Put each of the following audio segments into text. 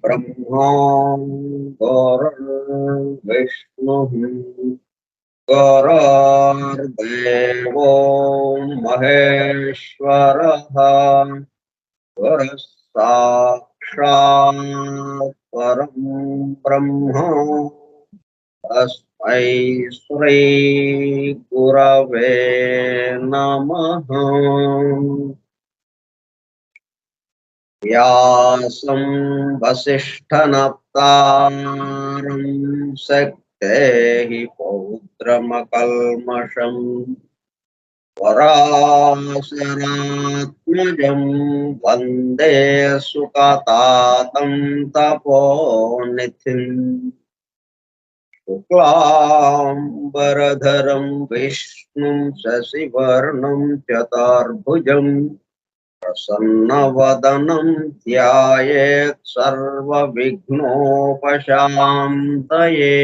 ब्रह्मा विष्णुः गुरुर्देवो महेश्वरः गुरुः साक्षात् परं ब्रह्म तस्मै श्री गुरवे नमः। व्यासं वसिष्ठनप्तारं शक्तेः पौत्रमकल्मषम् पराशरात्मजं वन्दे सुकतातं तपोनिधिम् शुक्लाम्बरधरं विष्णुं शशिवर्णं चतुर्भुजम् प्रसन्नवदनं ध्यायेत् सर्वविघ्नोपशान्तये।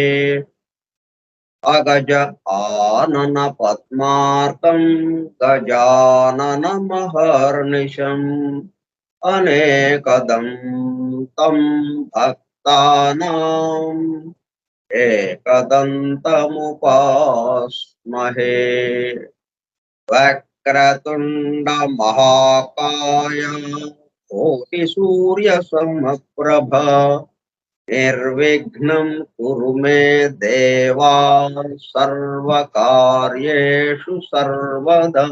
अगज आनन पद्मार्कं गजाननमहर्निशम् अनेकदं तं भक्तानाम् एकदन्तमुपास्महे। वक्रतुंड महाकाय कोटिसूर्यसमप्रभ निर्विघ्नं कुरु मे देवा सर्वकार्येषु सर्वदा।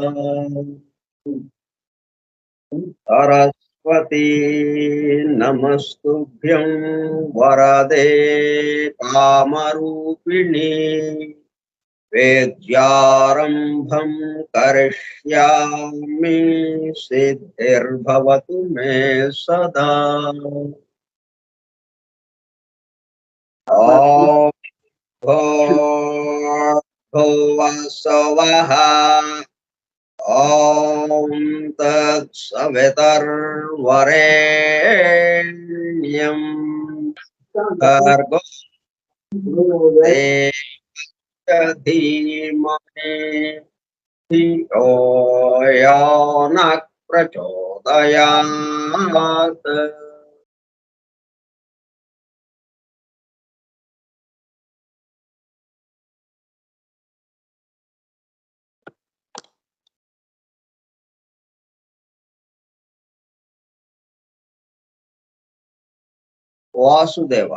सरस्वती नमस्तुभ्यं वरदे कामरूपिणी वेद्यारंभं करिष्यामि सिद्धिर्भवतु मे सदा। ॐ भूर्भुवस्सुवः ॐ तत्सवितुर्वरेण्यं भर्गो देवस्य धीमहि धियो यो नः प्रचोदयात्। Vasudev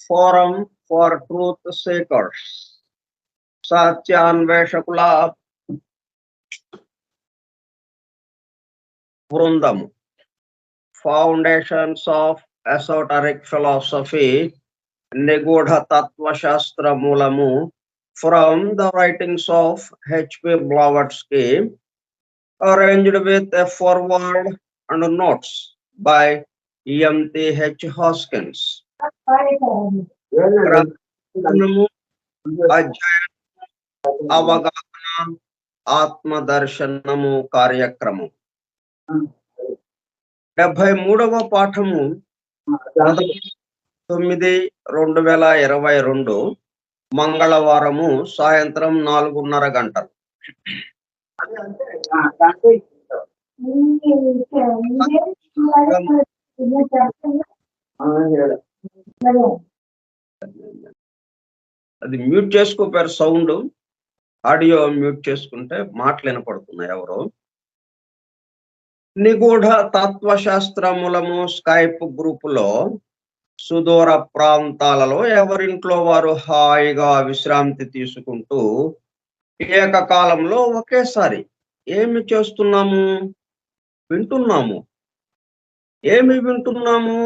Forum for Truth Seekers, సత్యాన్వేషకుల బృందము. ఫౌండేషన్స్ ఆఫ్ ఎసోటరిక్ ఫిలాసఫీ, నిగూఢ తత్వశాస్త్ర మూలము, from the writings of HP Blavatsky, arranged with a foreword and notes by EMTH Hoskins. గ్రంథము, అధ్యయనం, అవగాహన, ఆత్మదర్శనము కార్యక్రమం. 73వ పాఠము 9/2022 మంగళవారము సాయంత్రం 4:30 గంటలు. అది మ్యూట్ చేసుకోపారు సౌండ్. ఆడియో మ్యూట్ చేసుకుంటే మాటలు వినపడుతున్నాయి. ఎవరు నిగూఢ తత్వశాస్త్రములము స్కైప్ గ్రూపులో సుదూర ప్రాంతాలలో ఎవరింట్లో వారు హాయిగా విశ్రాంతి తీసుకుంటూ ఏకకాలంలో ఒకేసారి ఏమి చేస్తున్నాము? వింటున్నాము. ఏమి వింటున్నాము?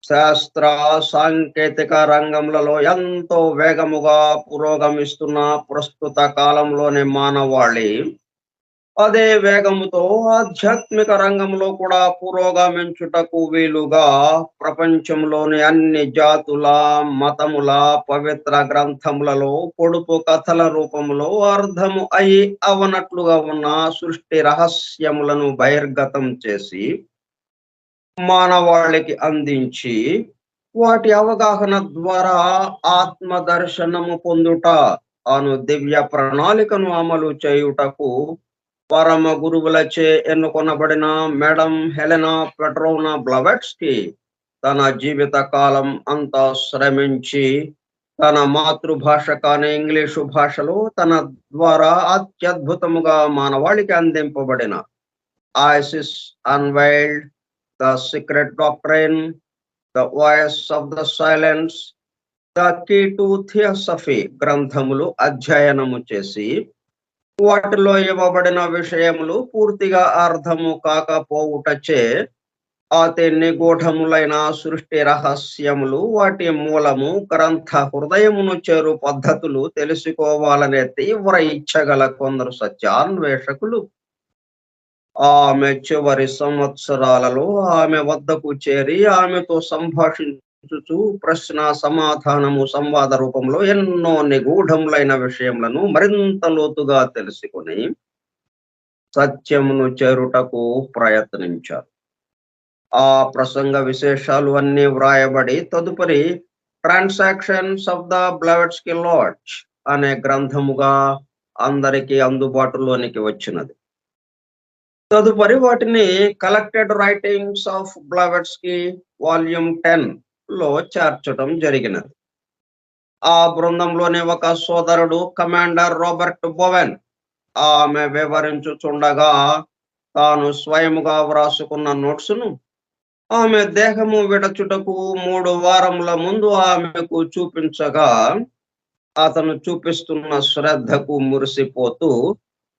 శాస్త్ర సాంకేతిక రంగంలో ఎంతో వేగముగా పురోగమిస్తున్న ప్రస్తుత కాలంలోని మానవాళి అదే వేగముతో ఆధ్యాత్మిక రంగంలో కూడా పురోగమించుటకు వీలుగా ప్రపంచంలోని అన్ని జాతుల, మతముల పవిత్ర గ్రంథములలో పొడుపు కథల రూపంలో అర్థము అయి అవనట్లుగా ఉన్న సృష్టి రహస్యములను బహిర్గతం చేసి మానవాళికి అందించి వాటి అవగాహన ద్వారా ఆత్మదర్శనము పొందుట అను దివ్య ప్రణాళికను అమలు చేయుటకు పరమ గురువులచే ఎన్నుకొనబడిన మేడం హెలెనా పెట్రోవ్నా బ్లావట్స్కీ తన జీవిత కాలం అంతా శ్రమించి తన మాతృభాష కాని ఇంగ్లీషు భాషలో తన ద్వారా అత్యద్భుతముగా మానవాళికి అందింపబడిన Isis unveiled, the secret doctrine, the voice of the silence, the key to theosophy గ్రంథములు అధ్యయనము చేసి వాటిలో ఇవ్వబడిన విషయములు పూర్తిగా అర్థము కాకపోవుటచే అతి నిగూఢములైన సృష్టి రహస్యములు, వాటి మూలము, గ్రంథ హృదయమును చేరు పద్ధతులు తెలుసుకోవాలనే తీవ్ర ఇచ్చగల కొందరు సత్యాన్వేషకులు ఆమె చివరి సంవత్సరాలలో ఆమె వద్దకు చేరి ఆమెతో సంభాషించుచు ప్రశ్న సమాధానము సంవాద రూపంలో ఎన్నో నిగూఢములైన విషయములను మరింత లోతుగా తెలుసుకుని సత్యమును చేరుటకు ప్రయత్నించారు. ఆ ప్రసంగ విశేషాలు అన్ని వ్రాయబడి తదుపరి transactions of the Blavatsky lodge అనే గ్రంథముగా అందరికీ అందుబాటులోనికి వచ్చినది. తదుపరి వాటిని collected writings of Blavatsky volume 10 లో చేర్చడం జరిగినది. ఆ బృందంలోని ఒక సోదరుడు కమాండర్ రాబర్ట్ బోవెన్ ఆమె వివరించుచుండగా తాను స్వయముగా వ్రాసుకున్న నోట్సును ఆమె దేహము విడచుటకు 3 వారముల ముందు ఆమెకు చూపించగా అతను చూపిస్తున్న శ్రద్ధకు మురిసిపోతూ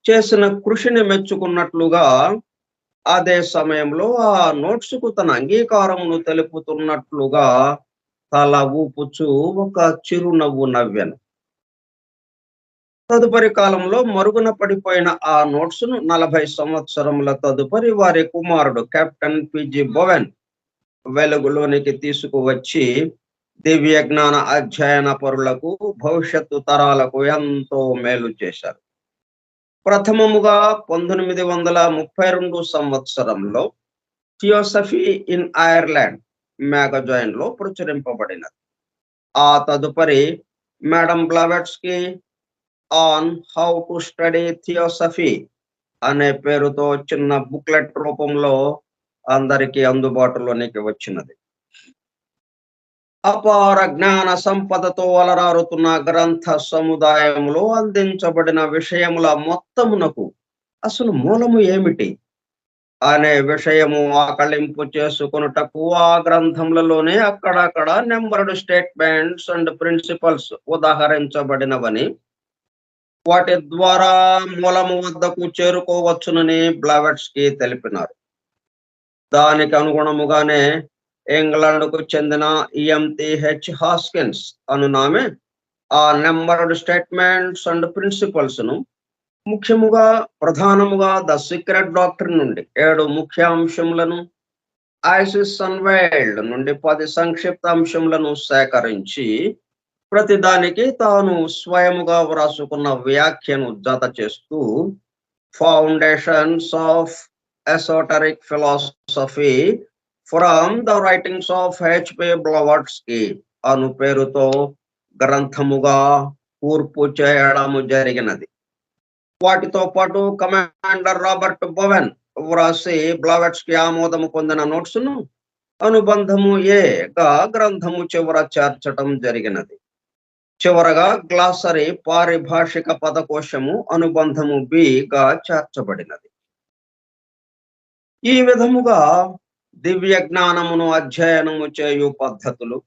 చేసిన కృషిని మెచ్చుకున్నట్లుగా అదే సమయంలో ఆ నోట్సుకు తన అంగీకారమును తెలుపుతున్నట్లుగా తల ఊపుచూ ఒక చిరునవ్వు నవ్వెను. తదుపరి కాలంలో మరుగున పడిపోయిన ఆ నోట్సును 40 సంవత్సరముల తదుపరి వారి కుమారుడు కెప్టెన్ పిజి బోవెన్ వెలుగులోనికి తీసుకువచ్చి దివ్య జ్ఞాన అధ్యయన పరులకు, భవిష్యత్తు తరాలకు ఎంతో మేలు చేశారు. ప్రథమముగా 1932 సంవత్సరంలో థియోసఫీ ఇన్ ఐర్లాండ్ మ్యాగజైన్ లో ప్రచురింపబడినది. ఆ తదుపరి madam Blavatsky on how to study theosophy అనే పేరుతో చిన్న బుక్లెట్ రూపంలో అందరికీ అందుబాటులోనికి వచ్చినది. అపార జ్ఞాన సంపదతో అలరారుతున్న గ్రంథ సముదాయంలో అందించబడిన విషయముల మొత్తమునకు అసలు మూలము ఏమిటి అనే విషయము ఆకళింపు చేసుకొనుటకు ఆ గ్రంథములలోనే అక్కడక్కడ నెంబర్డ్ స్టేట్మెంట్స్ అండ్ ప్రిన్సిపల్స్ ఉదాహరించబడినవని వాటి ద్వారా మూలము వద్దకు చేరుకోవచ్చునని బ్లావెట్స్కి తెలిపినారు. దానికి అనుగుణముగానే ఇంగ్లాండ్కు చెందిన ఈఎంటిహెచ్ హాస్కిన్స్ అనునామె ఆ నెంబర్డ్ స్టేట్మెంట్స్ అండ్ ప్రిన్సిపల్స్ ను ముఖ్యముగా ప్రధానముగా ద సీక్రెట్ డాక్టరీ నుండి 7 ముఖ్య అంశములను, ఐసిస్ అన్వైల్డ్ నుండి 10 సంక్షిప్త అంశములను సేకరించి ప్రతిదానికి తాను స్వయముగా వ్రాసుకున్న వ్యాఖ్యను జత చేస్తూ foundations of esoteric philosophy from the writings of HP Blavatsky అను పేరుతో గ్రంథముగా కూర్పు చేయడము జరిగినది. వాటితో పాటు కమాండర్ రాబర్ట్ బోవెన్ వ్రాసి బ్లవట్స్కీ ఆమోదము పొందిన నోట్స్ ను అనుబంధము ఏగా గ్రంథము చివర చేర్చటం జరిగినది. చివరగా గ్లాసరీ పారిభాషిక పదకోశము అనుబంధము బిగా చేర్చబడినది. ఈ విధముగా దివ్య జ్ఞానమును అధ్యయనము చేయు పద్ధతులు,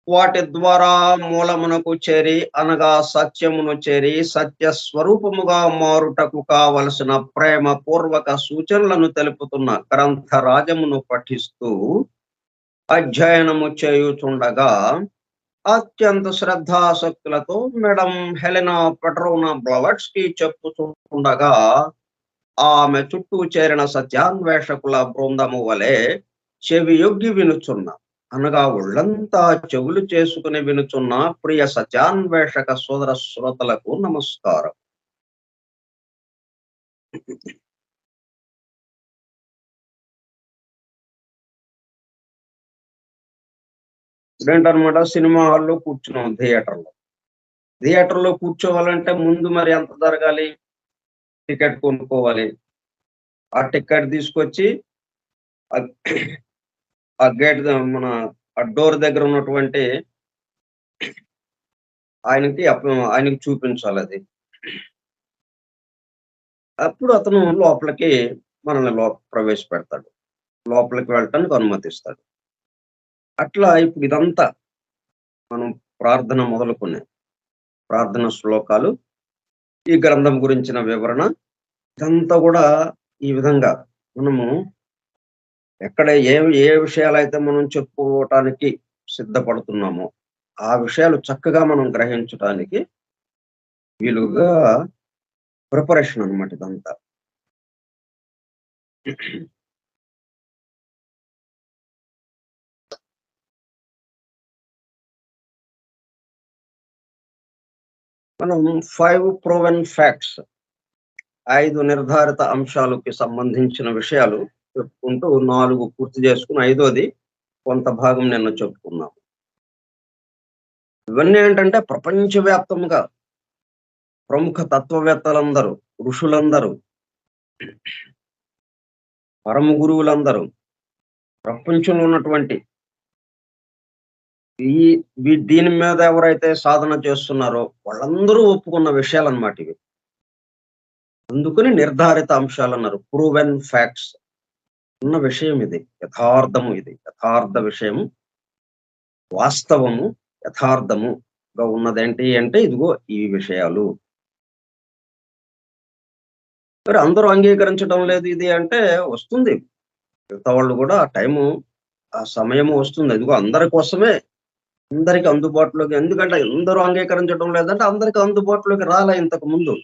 వాటి ద్వారా మూలమునకు చేరి అనగా సత్యమును చేరి సత్య స్వరూపముగా మారుటకు కావలసిన ప్రేమ పూర్వక సూచనలను తెలుపుతున్న గ్రంథరాజమును పఠిస్తూ అధ్యయనము చేయుచుండగా అత్యంత శ్రద్ధాసక్తులతో మేడం హెలెనా పెట్రోవ్నా బ్లవట్స్కీ చెప్పుతుండగా ఆమె చుట్టూ చేరిన సత్యాన్వేషకుల బృందము వలె చెవియొగ్గి వినుచున్న అనగా ఒళ్ళంతా చెవులు చేసుకుని వినుచున్న ప్రియ సత్యాన్వేషక సోదర శ్రోతలకు నమస్కారం. ఇదేంటనమాట, సినిమా హాల్లో కూర్చున్నాం. థియేటర్లో కూర్చోవాలంటే ముందు మరి ఎంత జరగాలి? టికెట్ కొనుక్కోవాలి. ఆ టికెట్ తీసుకొచ్చి ఆ గేట్ మన ఆ డోర్ దగ్గర ఉన్నటువంటి ఆయనకి చూపించాలి. అది అప్పుడు అతను లోపలికి మనల్ని ప్రవేశపెడతాడు, లోపలికి వెళ్ళటానికి అనుమతిస్తాడు. అట్లా ఇప్పుడు ఇదంతా మనం ప్రార్థన మొదలుకునే ప్రార్థన శ్లోకాలు, ఈ గ్రంథం గురించిన వివరణ, ఇదంతా కూడా ఈ విధంగా మనము ఎక్కడ ఏ విషయాలైతే మనం చెప్పుకోవటానికి సిద్ధపడుతున్నామో ఆ విషయాలు చక్కగా మనం గ్రహించడానికి వీలుగా ప్రిపరేషన్ అన్నమాట ఇదంతా. మనం 5 ప్రూవెన్ ఫ్యాక్ట్స్, 5 నిర్ధారిత అంశాలకి సంబంధించిన విషయాలు చెప్పుకుంటూ 4 పూర్తి చేసుకుని 5వది కొంత భాగం నిన్న చెప్పుకున్నాం. ఇవన్నీ ఏంటంటే ప్రపంచవ్యాప్తంగా ప్రముఖ తత్వవేత్తలందరూ, ఋషులందరూ, పరమ గురువులందరూ, ప్రపంచంలో ఉన్నటువంటి దీని మీద ఎవరైతే సాధన చేస్తున్నారో వాళ్ళందరూ ఒప్పుకున్న విషయాలన్నమాట ఇవి. అందుకని నిర్ధారిత అంశాలు అన్నారు, ప్రూవెన్ ఫ్యాక్ట్స్. ఉన్న విషయం ఇది, యథార్థము, ఇది యథార్థ విషయము, వాస్తవము, యథార్థముగా ఉన్నదేంటి అంటే ఇదిగో ఈ విషయాలు. మరి అందరూ అంగీకరించడం లేదు ఇది అంటే వస్తుంది, మిగతా వాళ్ళు కూడా ఆ టైము, ఆ సమయము వస్తుంది. ఇదిగో అందరి కోసమే, అందరికి అందుబాటులోకి. ఎందుకంటే అందరూ అంగీకరించడం లేదంటే అందరికి అందుబాటులోకి రాలే ఇంతకు ముందు,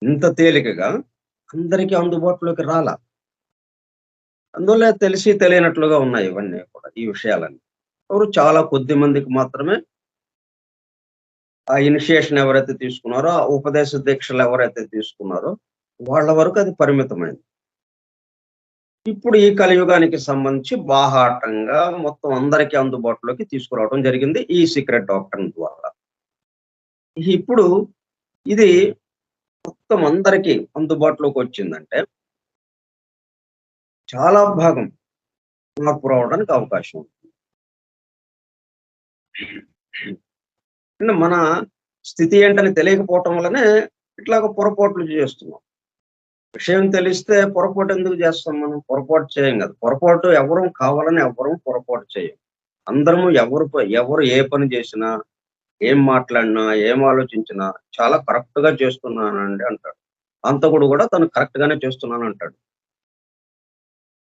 ఇంత తేలికగా అందరికీ అందుబాటులోకి రాలా. అందువల్ల తెలిసి తెలియనట్లుగా ఉన్నాయి ఇవన్నీ కూడా, ఈ విషయాలన్నీ. ఎవరు చాలా కొద్ది మందికి మాత్రమే ఆ ఇనిషియేషన్ ఎవరైతే తీసుకున్నారో, ఆ ఉపదేశ దీక్షలు ఎవరైతే తీసుకున్నారో వాళ్ళ వరకు అది పరిమితమైంది. ఇప్పుడు ఈ కలియుగానికి సంబంధించి బాహాటంగా మొత్తం అందరికీ అందుబాటులోకి తీసుకురావడం జరిగింది ఈ సీక్రెట్ డాక్టర్ ద్వారా. ఇప్పుడు ఇది మొత్తం అందరికీ అందుబాటులోకి వచ్చిందంటే చాలా భాగం మార్పు రావడానికి అవకాశం ఉంది. మన స్థితి ఏంటని తెలియకపోవటం వల్లనే ఇట్లాగ పొరపాట్లు చేస్తున్నాం. విషయం తెలిస్తే పొరపాటు ఎందుకు చేస్తాం? మనం పొరపాటు చేయం కదా. పొరపాటు ఎవరు కావాలని ఎవరు పొరపాటు చేయం. అందరము ఎవరు ఏ పని చేసినా ఏం మాట్లాడినా, ఏం ఆలోచించినా చాలా కరెక్ట్‌గా చేస్తున్నానండి అంటాడు. హంతకుడు కూడా తను కరెక్ట్‌గానే చేస్తున్నానంటాడు.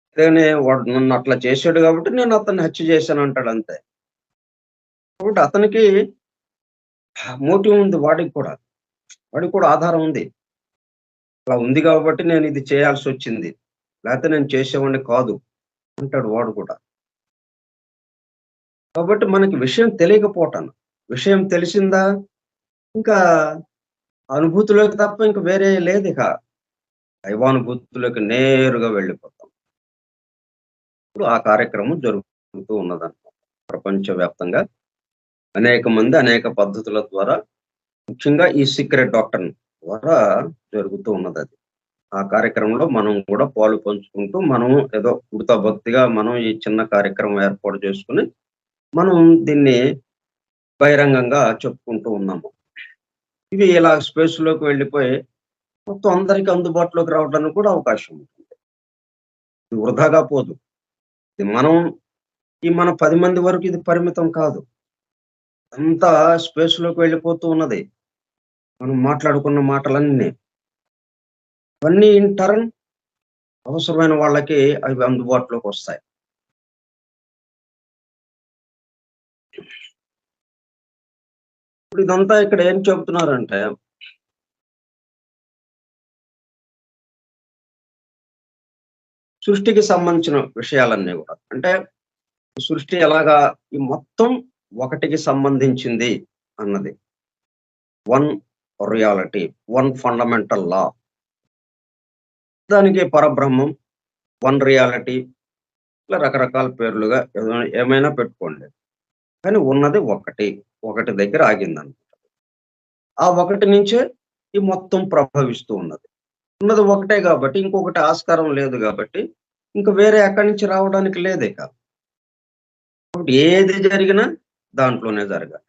అంతేగాని వాడు నన్ను అట్లా చేసాడు కాబట్టి నేను అతన్ని హత్య చేశానంటాడు అంతే. కాబట్టి అతనికి మోటివ్ ఉంది వాడికి కూడా. వాడికి కూడా ఆధారం ఉంది. అలా ఉంది కాబట్టి నేను ఇది చేయాల్సొచ్చింది. లేతే నేను చేసేవాడిని కాదు అంటాడు వాడు కూడా. కాబట్టి మనకి విషయం తెలియకపోవటాన. విషయం తెలిసిందా ఇంకా అనుభూతిలోకి తప్ప ఇంక వేరే లేదిక. దైవానుభూతిలోకి నేరుగా వెళ్ళిపోతాం. ఇప్పుడు ఆ కార్యక్రమం జరుగుతూ ఉన్నదన్నమాట. ప్రపంచవ్యాప్తంగా అనేక మంది అనేక పద్ధతుల ద్వారా ముఖ్యంగా ఈ సీక్రెట్ డాక్టర్ ద్వారా జరుగుతూ ఉన్నదది. ఆ కార్యక్రమంలో మనం కూడా పాలు పంచుకుంటూ మనం ఏదో ఉడతా భక్తిగా మనం ఈ చిన్న కార్యక్రమం ఏర్పాటు చేసుకొని మనం దీన్ని బహిరంగంగా చెప్పుకుంటూ ఉన్నాము. ఇవి ఇలా స్పేస్‌లోకి వెళ్ళిపోయి మొత్తం అందరికి అందుబాటులోకి రావడానికి కూడా అవకాశం ఉంటుంది. ఇది వృధాగా పోదు. ఇది మనం మన 10 మంది వరకు ఇది పరిమితం కాదు. అంతా స్పేస్‌లోకి వెళ్ళిపోతూ ఉన్నది. మనం మాట్లాడుకున్న మాటలన్నీ. అవన్నీ ఇన్ టర్న్ అవసరమైన వాళ్ళకి అవి అందుబాటులోకొస్తాయి. ఇప్పుడు ఇదంతా ఇక్కడ ఏం చెబుతున్నారంటే సృష్టికి సంబంధించిన విషయాలన్నీ గూడా. అంటే సృష్టి ఎలాగా ఈ మొత్తం ఒకటికి సంబంధించింది అన్నది. వన్ రియాలిటీ, వన్ ఫండమెంటల్ లా. దానికి పరబ్రహ్మం, వన్ రియాలిటీ ఇట్లా రకరకాల పేర్లుగా ఏమైనా పెట్టుకోండి. కానీ ఉన్నది ఒకటి. ఒకటి దగ్గర ఆగిందనమాట. ఆ ఒకటి నుంచే ఈ మొత్తం ప్రభవిస్తూ ఉన్నది. ఉన్నది ఒకటే గాబట్టి ఇంకొకటి ఆస్కారం లేదు గాబట్టి, ఇంక వేరే ఎక్కడి నుంచి రావడానికి లేదిక. కాబట్టి ఏది జరిగినా దాంట్లోనే జరగాలి.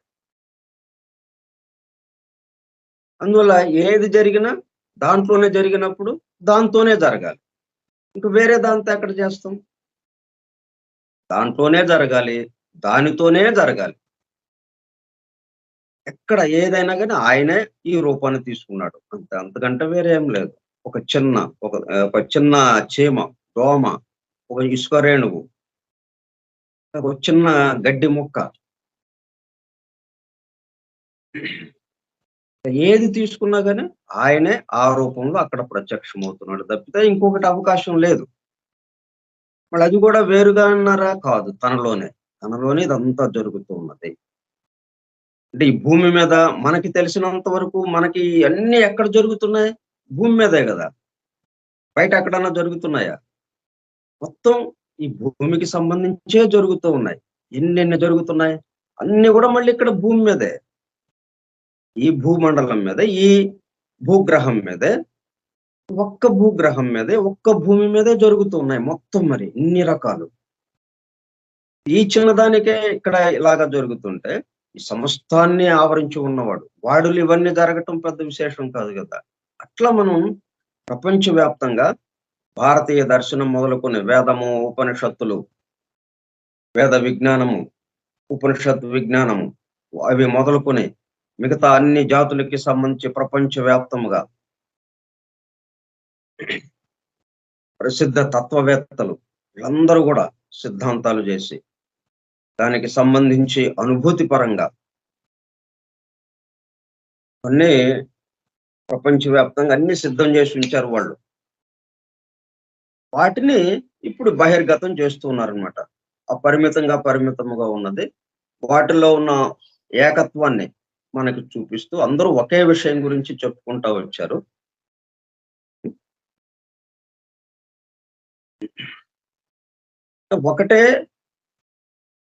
అందువల్ల ఏది జరిగినా దాంట్లోనే జరిగినప్పుడు దాంతోనే జరగాలి. ఇంక వేరే దాంతో ఎక్కడ చేస్తాం? దాంట్లోనే జరగాలి. దానితోనే జరగాలి. ఎక్కడ ఏదైనా గాని ఆయనే ఈ రూపాన్ని తీసుకున్నాడు. అంతే. అంతకంటే వేరే ఏం లేదు. ఒక చిన్న ఒక చిన్న చీమ, దోమ, ఒక ఇసుక రేణువు, ఒక చిన్న గడ్డి ముక్క ఏది తీసుకున్నా గాని ఆయనే ఆ రూపంలో అక్కడ ప్రత్యక్షమవుతున్నాడు తప్పితే ఇంకొకటి అవకాశం లేదు. మళ్ళీ అది కూడా వేరుగా అన్నారా? కాదు. తనలోనే. తనలోనే ఇదంతా జరుగుతూ ఉన్నది. అంటే ఈ భూమి మీద మనకి తెలిసినంత వరకు మనకి అన్నీ ఎక్కడ జరుగుతున్నాయి? భూమి మీదే గదా! బయట ఎక్కడన్నా జరుగుతున్నాయా? మొత్తం ఈ భూమికి సంబంధించే జరుగుతూ ఉన్నాయి. ఎన్నెన్ని జరుగుతున్నాయి? అన్నీ గూడా మళ్ళీ ఇక్కడ భూమి మీదే. ఈ భూమండలం మీద, ఈ భూగ్రహం మీదే, ఒక్క భూగ్రహం మీదే, ఒక్క భూమి మీదే జరుగుతూ ఉన్నాయి మొత్తం మరి ఇన్ని రకాలు. ఈ చిన్నదానికే ఇక్కడ ఇలాగ జరుగుతుంటే, ఈ సమస్తాన్ని ఆవరించి ఉన్నవాడు. వాడులు ఇవన్నీ జరగటం పెద్ద విశేషం కాదు గదా! అట్లా మనం ప్రపంచవ్యాప్తంగా భారతీయ దర్శనం మొదలుకొని వేదము, ఉపనిషత్తులు, వేద విజ్ఞానము, ఉపనిషత్ విజ్ఞానము అవి మొదలుకొని మిగతా అన్ని జాతులకి సంబంధించి ప్రపంచవ్యాప్తముగా ప్రసిద్ధ తత్వవేత్తలు వీళ్ళందరూ గూడా సిద్ధాంతాలు జేసి, దానికి సంబంధించి అనుభూతి పరంగా అన్నీ ప్రపంచవ్యాప్తంగా అన్నీ సిద్ధం జేసి ఉంచారు వాళ్ళు. వాటిని ఇప్పుడు బహిర్గతం చేస్తూ ఉన్నారనమాట. పరిమితముగా ఉన్నది. వాటిల్లో ఉన్న ఏకత్వాన్ని మనకి చూపిస్తూ అందరూ ఒకే విషయం గురించి చెప్పుకుంటా వచ్చారు. ఒకటే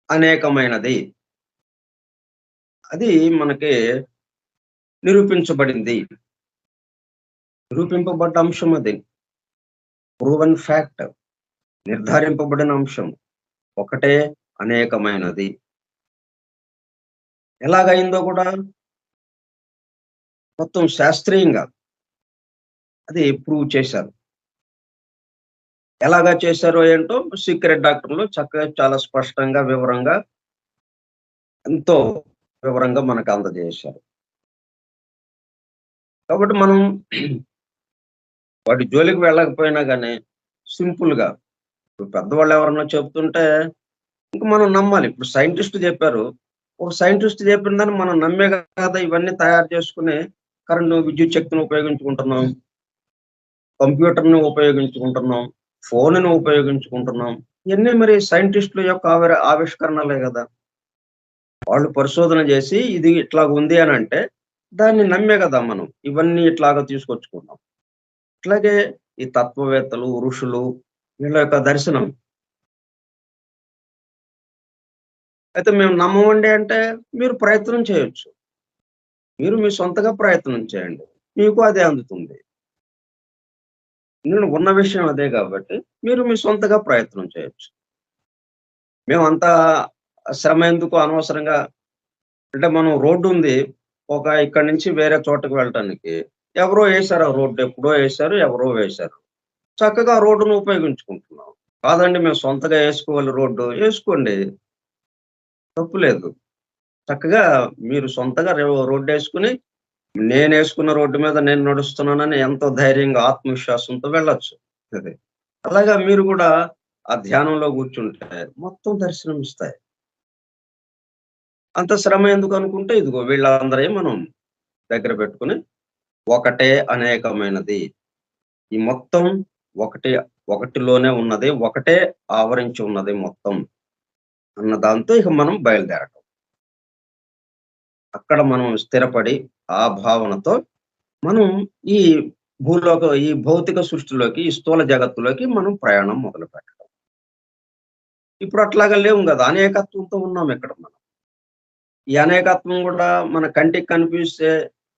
అనేకమైనది. అది మనకి నిరూపించబడింది. నిరూపింపబడ్డ అంశం అది. Proven fact. నిర్ధారింపబడిన అంశం. ఒకటే అనేకమైనది. ఎలాగయిందో కూడా మొత్తం శాస్త్రీయంగా అది ప్రూవ్ చేశారు. ఎలాగా చేశారో ఏంటో సీక్రెట్ డాక్టర్‌లో చక్కగా చాలా స్పష్టంగా, వివరంగా ఎంతో వివరంగా మనకు అందజేశారు. కాబట్టి మనం వాటి జోలికి వెళ్ళకపోయినా గాని సింపుల్‌గా ఇప్పుడు పెద్దవాళ్ళు ఎవరన్నా చెప్తుంటే ఇంక మనం నమ్మాలి. ఇప్పుడు సైంటిస్ట్ చెప్పారు. ఒక సైంటిస్ట్ చెప్పిన దాన్ని మనం నమ్మే కదా ఇవన్నీ తయారు చేసుకొని విద్యుత్ శక్తిని ఉపయోగించుకుంటున్నాం. కంప్యూటర్‌ని ఉపయోగించుకుంటున్నాం. ఫోనుని ఉపయోగించుకుంటున్నాం. ఇయన్నీ మరి సైంటిస్ట్‌ల యొక్క ఆవిష్కరణలే గదా! వాళ్ళు పరిశోధన జేసి ఇది ఇట్లాగుంది అనంటే, దాన్ని నమ్మే గదా మనం ఇవన్నీ ఇట్లాగా తీసుకొచ్చుకున్నాం. అట్లాగే ఈ తత్వవేత్తలు, ఋషులు వీళ్ళ యొక్క దర్శనం. అయితే మేము నమ్మమండి అంటే, మీరు ప్రయత్నం చేయొచ్చు. మీరు మీ సొంతగా ప్రయత్నం చేయండి. మీకు అదే అందుతుంది. నేను ఉన్న విషయం అదే గాబట్టి, మీరు మీ సొంతగా ప్రయత్నం చేయొచ్చు. మేమంతా శ్రమ ఎందుకు అనవసరంగా అంటే మనం రోడ్డుంది. ఇక్కడి నుంచి వేరే చోటకి వెళ్ళటానికి. ఎవరో ఏశారు ఆ రోడ్డు. ఎప్పుడో ఏశారు. ఎవరో వేశారు. చక్కగా ఆ రోడ్డును ఉపయోగించుకుంటున్నాం. కాదండి మేము సొంతగా ఏసుకోవాలి రోడ్డు. ఏసుకోండి. తప్పు లేదు. చక్కగా మీరు సొంతగా రోడ్డేసుకొని, నేనేసుకున్న రోడ్డు మీద నేను నడుస్తున్నానని ఎంతో ధైర్యంగా, ఆత్మవిశ్వాసంతో వెళ్ళొచ్చు. అది. అలాగా మీరు గూడా ఆ ధ్యానంలో గూర్చుంటే మొత్తం దర్శనమిస్తాయి. అంత శ్రమ ఎందుకనుకుంటే ఇదిగో వీళ్ళందరియి మనం దగ్గర పెట్టుకొని ఒకటే అనేకమైనది. ఈ మొత్తం ఒకటే ఒకటిలోనే ఉన్నది. ఒకటే ఆవరించి ఉన్నది మొత్తం అన్న దాంతో ఇక మనం బయలుదేరటం. అక్కడ మనం స్థిరపడి ఆ భావనతో మనం ఈ ఈ భౌతిక సృష్టిలోకి, ఈ స్థూల జగత్తులోకి మనం ప్రయాణం మొదలుపెట్టడం. ఇప్పుడు అట్లాగా లేము గదా! అనేకత్వంతో ఉన్నాం ఇక్కడ మనం. ఈ అనేకత్వం గూడా మన కంటికి కనిపిస్తే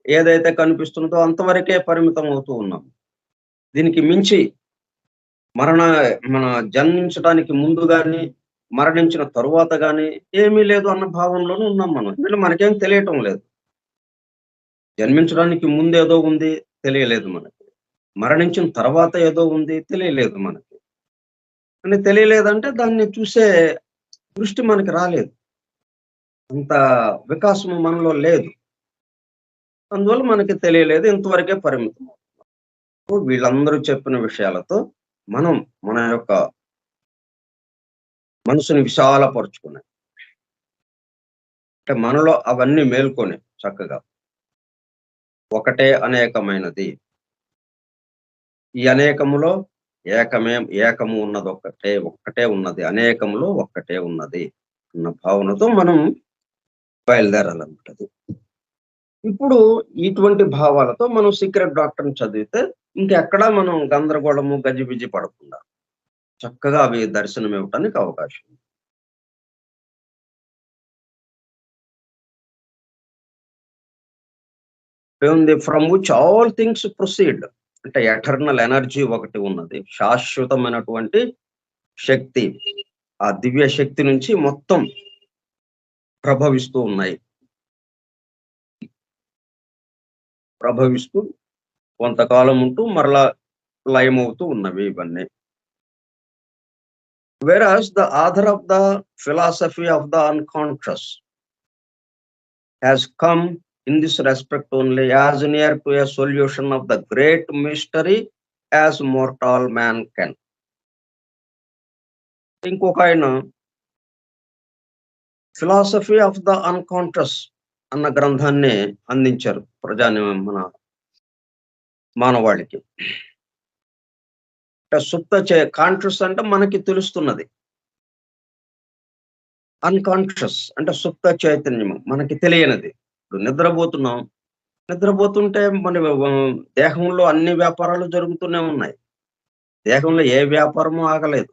ఏదైతే కనిపిస్తున్నదో అంతవరకే పరిమితం అవుతూ ఉన్నాం. దీనికి మించి మరణ మన జన్మించడానికి ముందు గాని, మరణించిన తరువాత గాని ఏమీ లేదు అన్న భావనలోనే ఉన్నాం మనం. ఎందుకంటే మనకేం తెలియటం లేదు. జన్మించడానికి ముందేదో ఉంది తెలియలేదు మనకి. మరణించిన తర్వాత ఏదో ఉంది తెలియలేదు మనకి. అని తెలియలేదంటే దాన్ని చూసే దృష్టి మనకి రాలేదు. అంత వికాసము మనలో లేదు. అందువల్ల మనకి తెలియలేదు. ఇంతవరకే పరిమితం. వీళ్ళందరూ చెప్పిన విషయాలతో మనం మన యొక్క మనసుని విశాలపరుచుకుని అంటే మనలో అవన్నీ మేల్కొని చక్కగా ఒకటే అనేకమైనది. ఈ అనేకములో ఏకము ఉన్నదొక్కటే. ఒక్కటే ఉన్నది. అనేకములో ఒక్కటే ఉన్నది అన్న భావనతో మనం బయలుదేరాలన్నమాట అది. ఇప్పుడు ఇటువంటి భావాలతో మనం సీక్రెట్ డాక్టర్‌ని చదివితే ఇంకెక్కడా మనం గందరగోళము, గజిబిజి పడకుండా చక్కగా అవి దర్శనమివ్వటానికి అవకాశం ఉంది. ఏముంది from which all things proceed. అంటే ఎటర్నల్ ఎనర్జీ ఒకటి ఉన్నది. శాశ్వతమైనటువంటి శక్తి. ఆ దివ్య శక్తి నుంచి మొత్తం ప్రభవిస్తూ ఉన్నాయి. ప్రభవిస్తూ కొంతకాలం ఉంటూ మరలా లయమవుతూ ఉన్నవి ఇవన్నీ. Whereas the author of the philosophy of the unconscious has come in this respect only as near to a solution of the great mystery as mortal man can. ఇంకొక ఆయన ఫిలాసఫీ ఆఫ్ ద అన్‌కాన్షియస్ అన్న గ్రంథాన్ని అందించారు మన మానవాళికి. అంటే conscious అంటే మనకి తెలుస్తున్నది. అన్‌కాన్షియస్ అంటే సుప్త చైతన్యము మనకి తెలియనిది. ఇప్పుడు నిద్రపోతున్నాం. నిద్రపోతుంటే దేహంలో అన్ని వ్యాపారాలు జరుగుతూనే ఉన్నాయి. దేహంలో ఏ వ్యాపారము ఆగలేదు.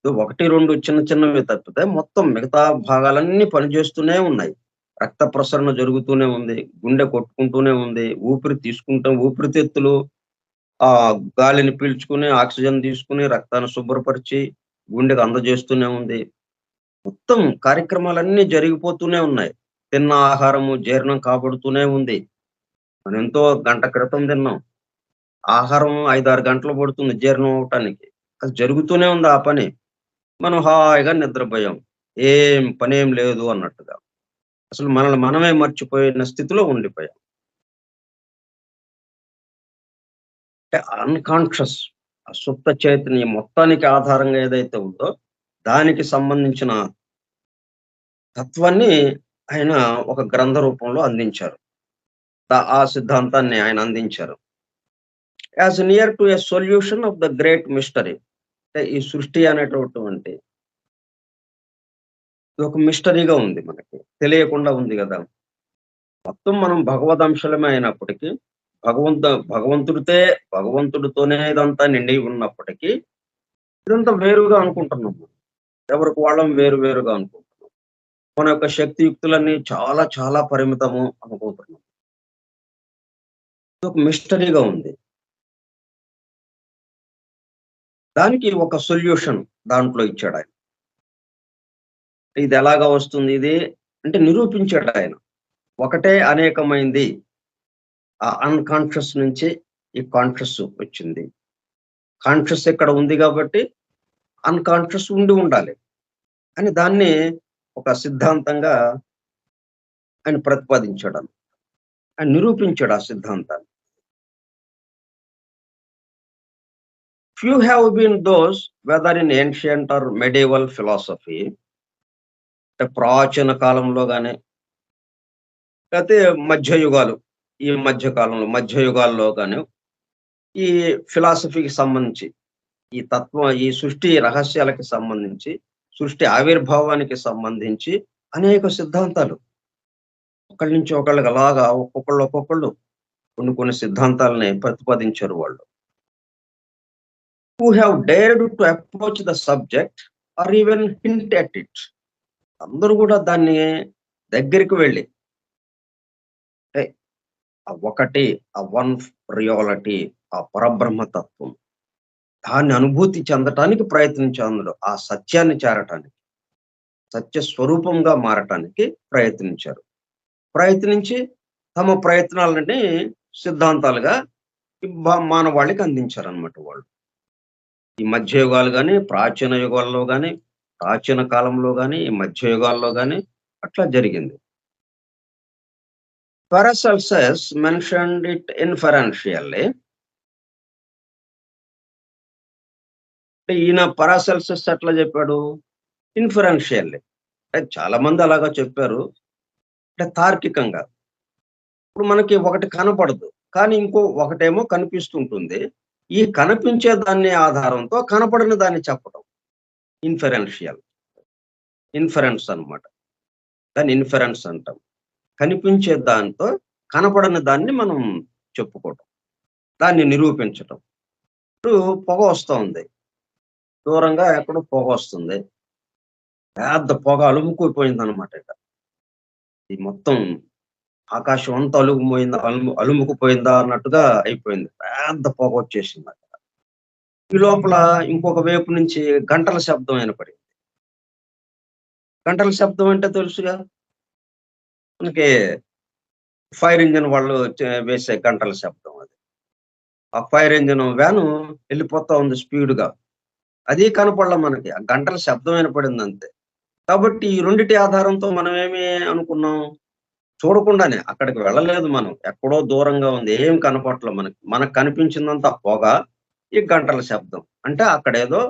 1, 2 చిన్న చిన్నవి తప్పితే మొత్తం మిగతా భాగాలన్నీ పనిచేస్తూనే ఉన్నాయి. రక్త ప్రసరణ జరుగుతూనే ఉంది. గుండె కొట్టుకుంటూనే ఉంది. ఊపిరితిత్తులు గాలిని పీల్చుకొని, ఆక్సిజన్ తీసుకొని, రక్తాన్ని శుభ్రపరిచి, గుండెకు అందజేస్తూనే ఉంది. మొత్తం కార్యక్రమాలన్నీ జరిగిపోతూనే ఉన్నాయి. తిన్న ఆహారము జీర్ణం కాబడుతూనే ఉంది. మనం ఎంతో గంట క్రితం తిన్నాం. ఆహారం 5, 6 గంటలు పడుతుంది జీర్ణం అవ్వటానికి. అది జరుగుతూనే ఉంది ఆ పని. మనం హాయిగా నిద్రపోయాం. ఏం పనేం లేదు అన్నట్టుగా. అసలు మనల్ని మనమే మర్చిపోయిన స్థితిలో ఉండిపోయాం. అంటే అన్‌కాన్షియస్ సుప్త చైతన్యం మొత్తానికి ఆధారంగా ఏదైతే ఉందో, దానికి సంబంధించిన తత్వాన్ని ఆయన ఒక గ్రంథ రూపంలో అందించారు. ఆ సిద్ధాంతాన్ని ఆయన అందించారు. As near to a solution of the great mystery. అంటే ఈ సృష్టి అనేటటువంటి ఒక మిస్టరీగా ఉంది మనకి. తెలియకుండా ఉంది గదా! మొత్తం మనం భగవదంశలమే అయినప్పటికీ, భగవంతుడితే భగవంతుడితోనే ఇదంతా నిండి ఉన్నప్పటికీ, ఇదంతా వేరుగా అనుకుంటున్నాం మనం. ఎవరికి వాళ్ళం వేరు వేరుగా అనుకుంటున్నాం. మన యొక్క శక్తియుక్తులన్నీ చాలా చాలా పరిమితము అనుకుంటున్నాం. ఇదొక మిస్టరీగా ఉంది. దానికి ఒక సొల్యూషన్ దాంట్లో ఇచ్చాడాయన. ఇది ఎలాగా వస్తుంది ఇది? అంటే నిరూపించాడాయన. ఒకటే అనేకమైంది. ఆ అన్‌కాన్షియస్ నుంచి ఈ కాన్షియస్ వచ్చింది. కాన్షియస్ ఇక్కడ ఉంది గాబట్టి, అన్‌కాన్షియస్ ఉండి ఉండాలి. అని దాన్ని ఒక సిద్ధాంతంగా ఆయన ప్రతిపాదించాడు. ఆయన నిరూపించాడు ఆ సిద్ధాంతాన్ని. Few have been those, whether in ancient or medieval philosophy, అంటే ప్రాచీన కాలంలో గాని, లేతే మధ్యయుగాలు, ఈ మధ్య కాలంలో మధ్యయుగాల్లో గాని, ఈ ఫిలాసఫీకి సంబంధించి, ఈ సృష్టి రహస్యాలకి సంబంధించి, సృష్టి ఆవిర్భావానికి సంబంధించి అనేక సిద్ధాంతాలు ఒకళ్ళ నుంచి ఒకళ్ళకి అలాగా ఒక్కొక్కళ్ళు కొన్ని కొన్ని సిద్ధాంతాలని ప్రతిపాదించారు వాళ్ళు. Who have dared to approach the subject or even hint at it. అందరూ గూడా దాన్ని దగ్గరికి వెళ్లి అంటే ఆ ఒకటి, ఆ వన్ రియాలిటీ, ఆ పరబ్రహ్మతత్వం దాన్ని అనుభూతి చెందటానికి ప్రయత్నించారు. ఆ సత్యాన్ని చేరటానికి, సత్య స్వరూపంగా మారటానికి ప్రయత్నించారు. ప్రయత్నించి తమ ప్రయత్నాలని సిద్ధాంతాలుగా మానవాళికి అందించారనమాట వాళ్ళు. ఈ మధ్య యుగాలు గాని, ప్రాచీన యుగాల్లో గాని, ప్రాచీన కాలంలో గాని, ఈ మధ్య యుగాల్లో గాని అట్లా జరిగింది. Paracelsus mentioned it inferentially. అంటే ఈయన పారాసెల్సస్ ఎట్లా చెప్పాడు? ఇన్ఫరెన్షియల్లీ. అంటే చాలా మంది అలాగా చెప్పారు. అంటే తార్కికంగా. ఇప్పుడు మనకి ఒకటి కనపడదు. కానీ ఇంకో ఒకటేమో కనిపిస్తుంటుంది. ఈ కనిపించే దాన్ని ఆధారంతో కనపడని దాన్ని చెప్పడం. ఇన్ఫరెన్షియల్. ఇన్ఫరెన్స్ అన్నమాట. దాన్ని ఇన్ఫరెన్స్ అంటాం. కనిపించే దాంతో కనపడని దాన్ని మనం చెప్పుకోవటం. దాన్ని నిరూపించటం. ఇప్పుడు పొగొస్తోంది. దూరంగా ఎక్కడో పొగొస్తుంది. పెద్ద పొగ అలుముకుపోయిందనమాట ఇక. ఈ మొత్తం ఆకాశం అంతా అలుముకుపోయిందా అన్నట్టుగా అయిపోయింది. పెద్ద పొగొచ్చేసిందక్కడ. ఈ లోపల ఇంకొక వైపు నుంచి గంటల శబ్దం వినపడింది. గంటల శబ్దం అంటే తెలుసుగా మనకి ఫైర్ ఇంజిన్ వాళ్ళు వేసే గంటల శబ్దం అది. ఆ ఫైర్ ఇంజిన్ వ్యాను వెళ్ళిపోతా ఉంది స్పీడ్‌గా. అది కనపడల మనకి. ఆ గంటల శబ్దం వినపడిందంతే. కాబట్టి ఈ రెండిటి ఆధారంతో మనమేమి అనుకున్నాం? చూడకుండానే అక్కడికి వెళ్ళలేదు మనం. ఎక్కడో దూరంగా ఉంది. ఏం కనపడట్ల మనకి. మనకు కనిపించిందంతా పొగ, ఈ గంటల శబ్దం. అంటే అక్కడేదో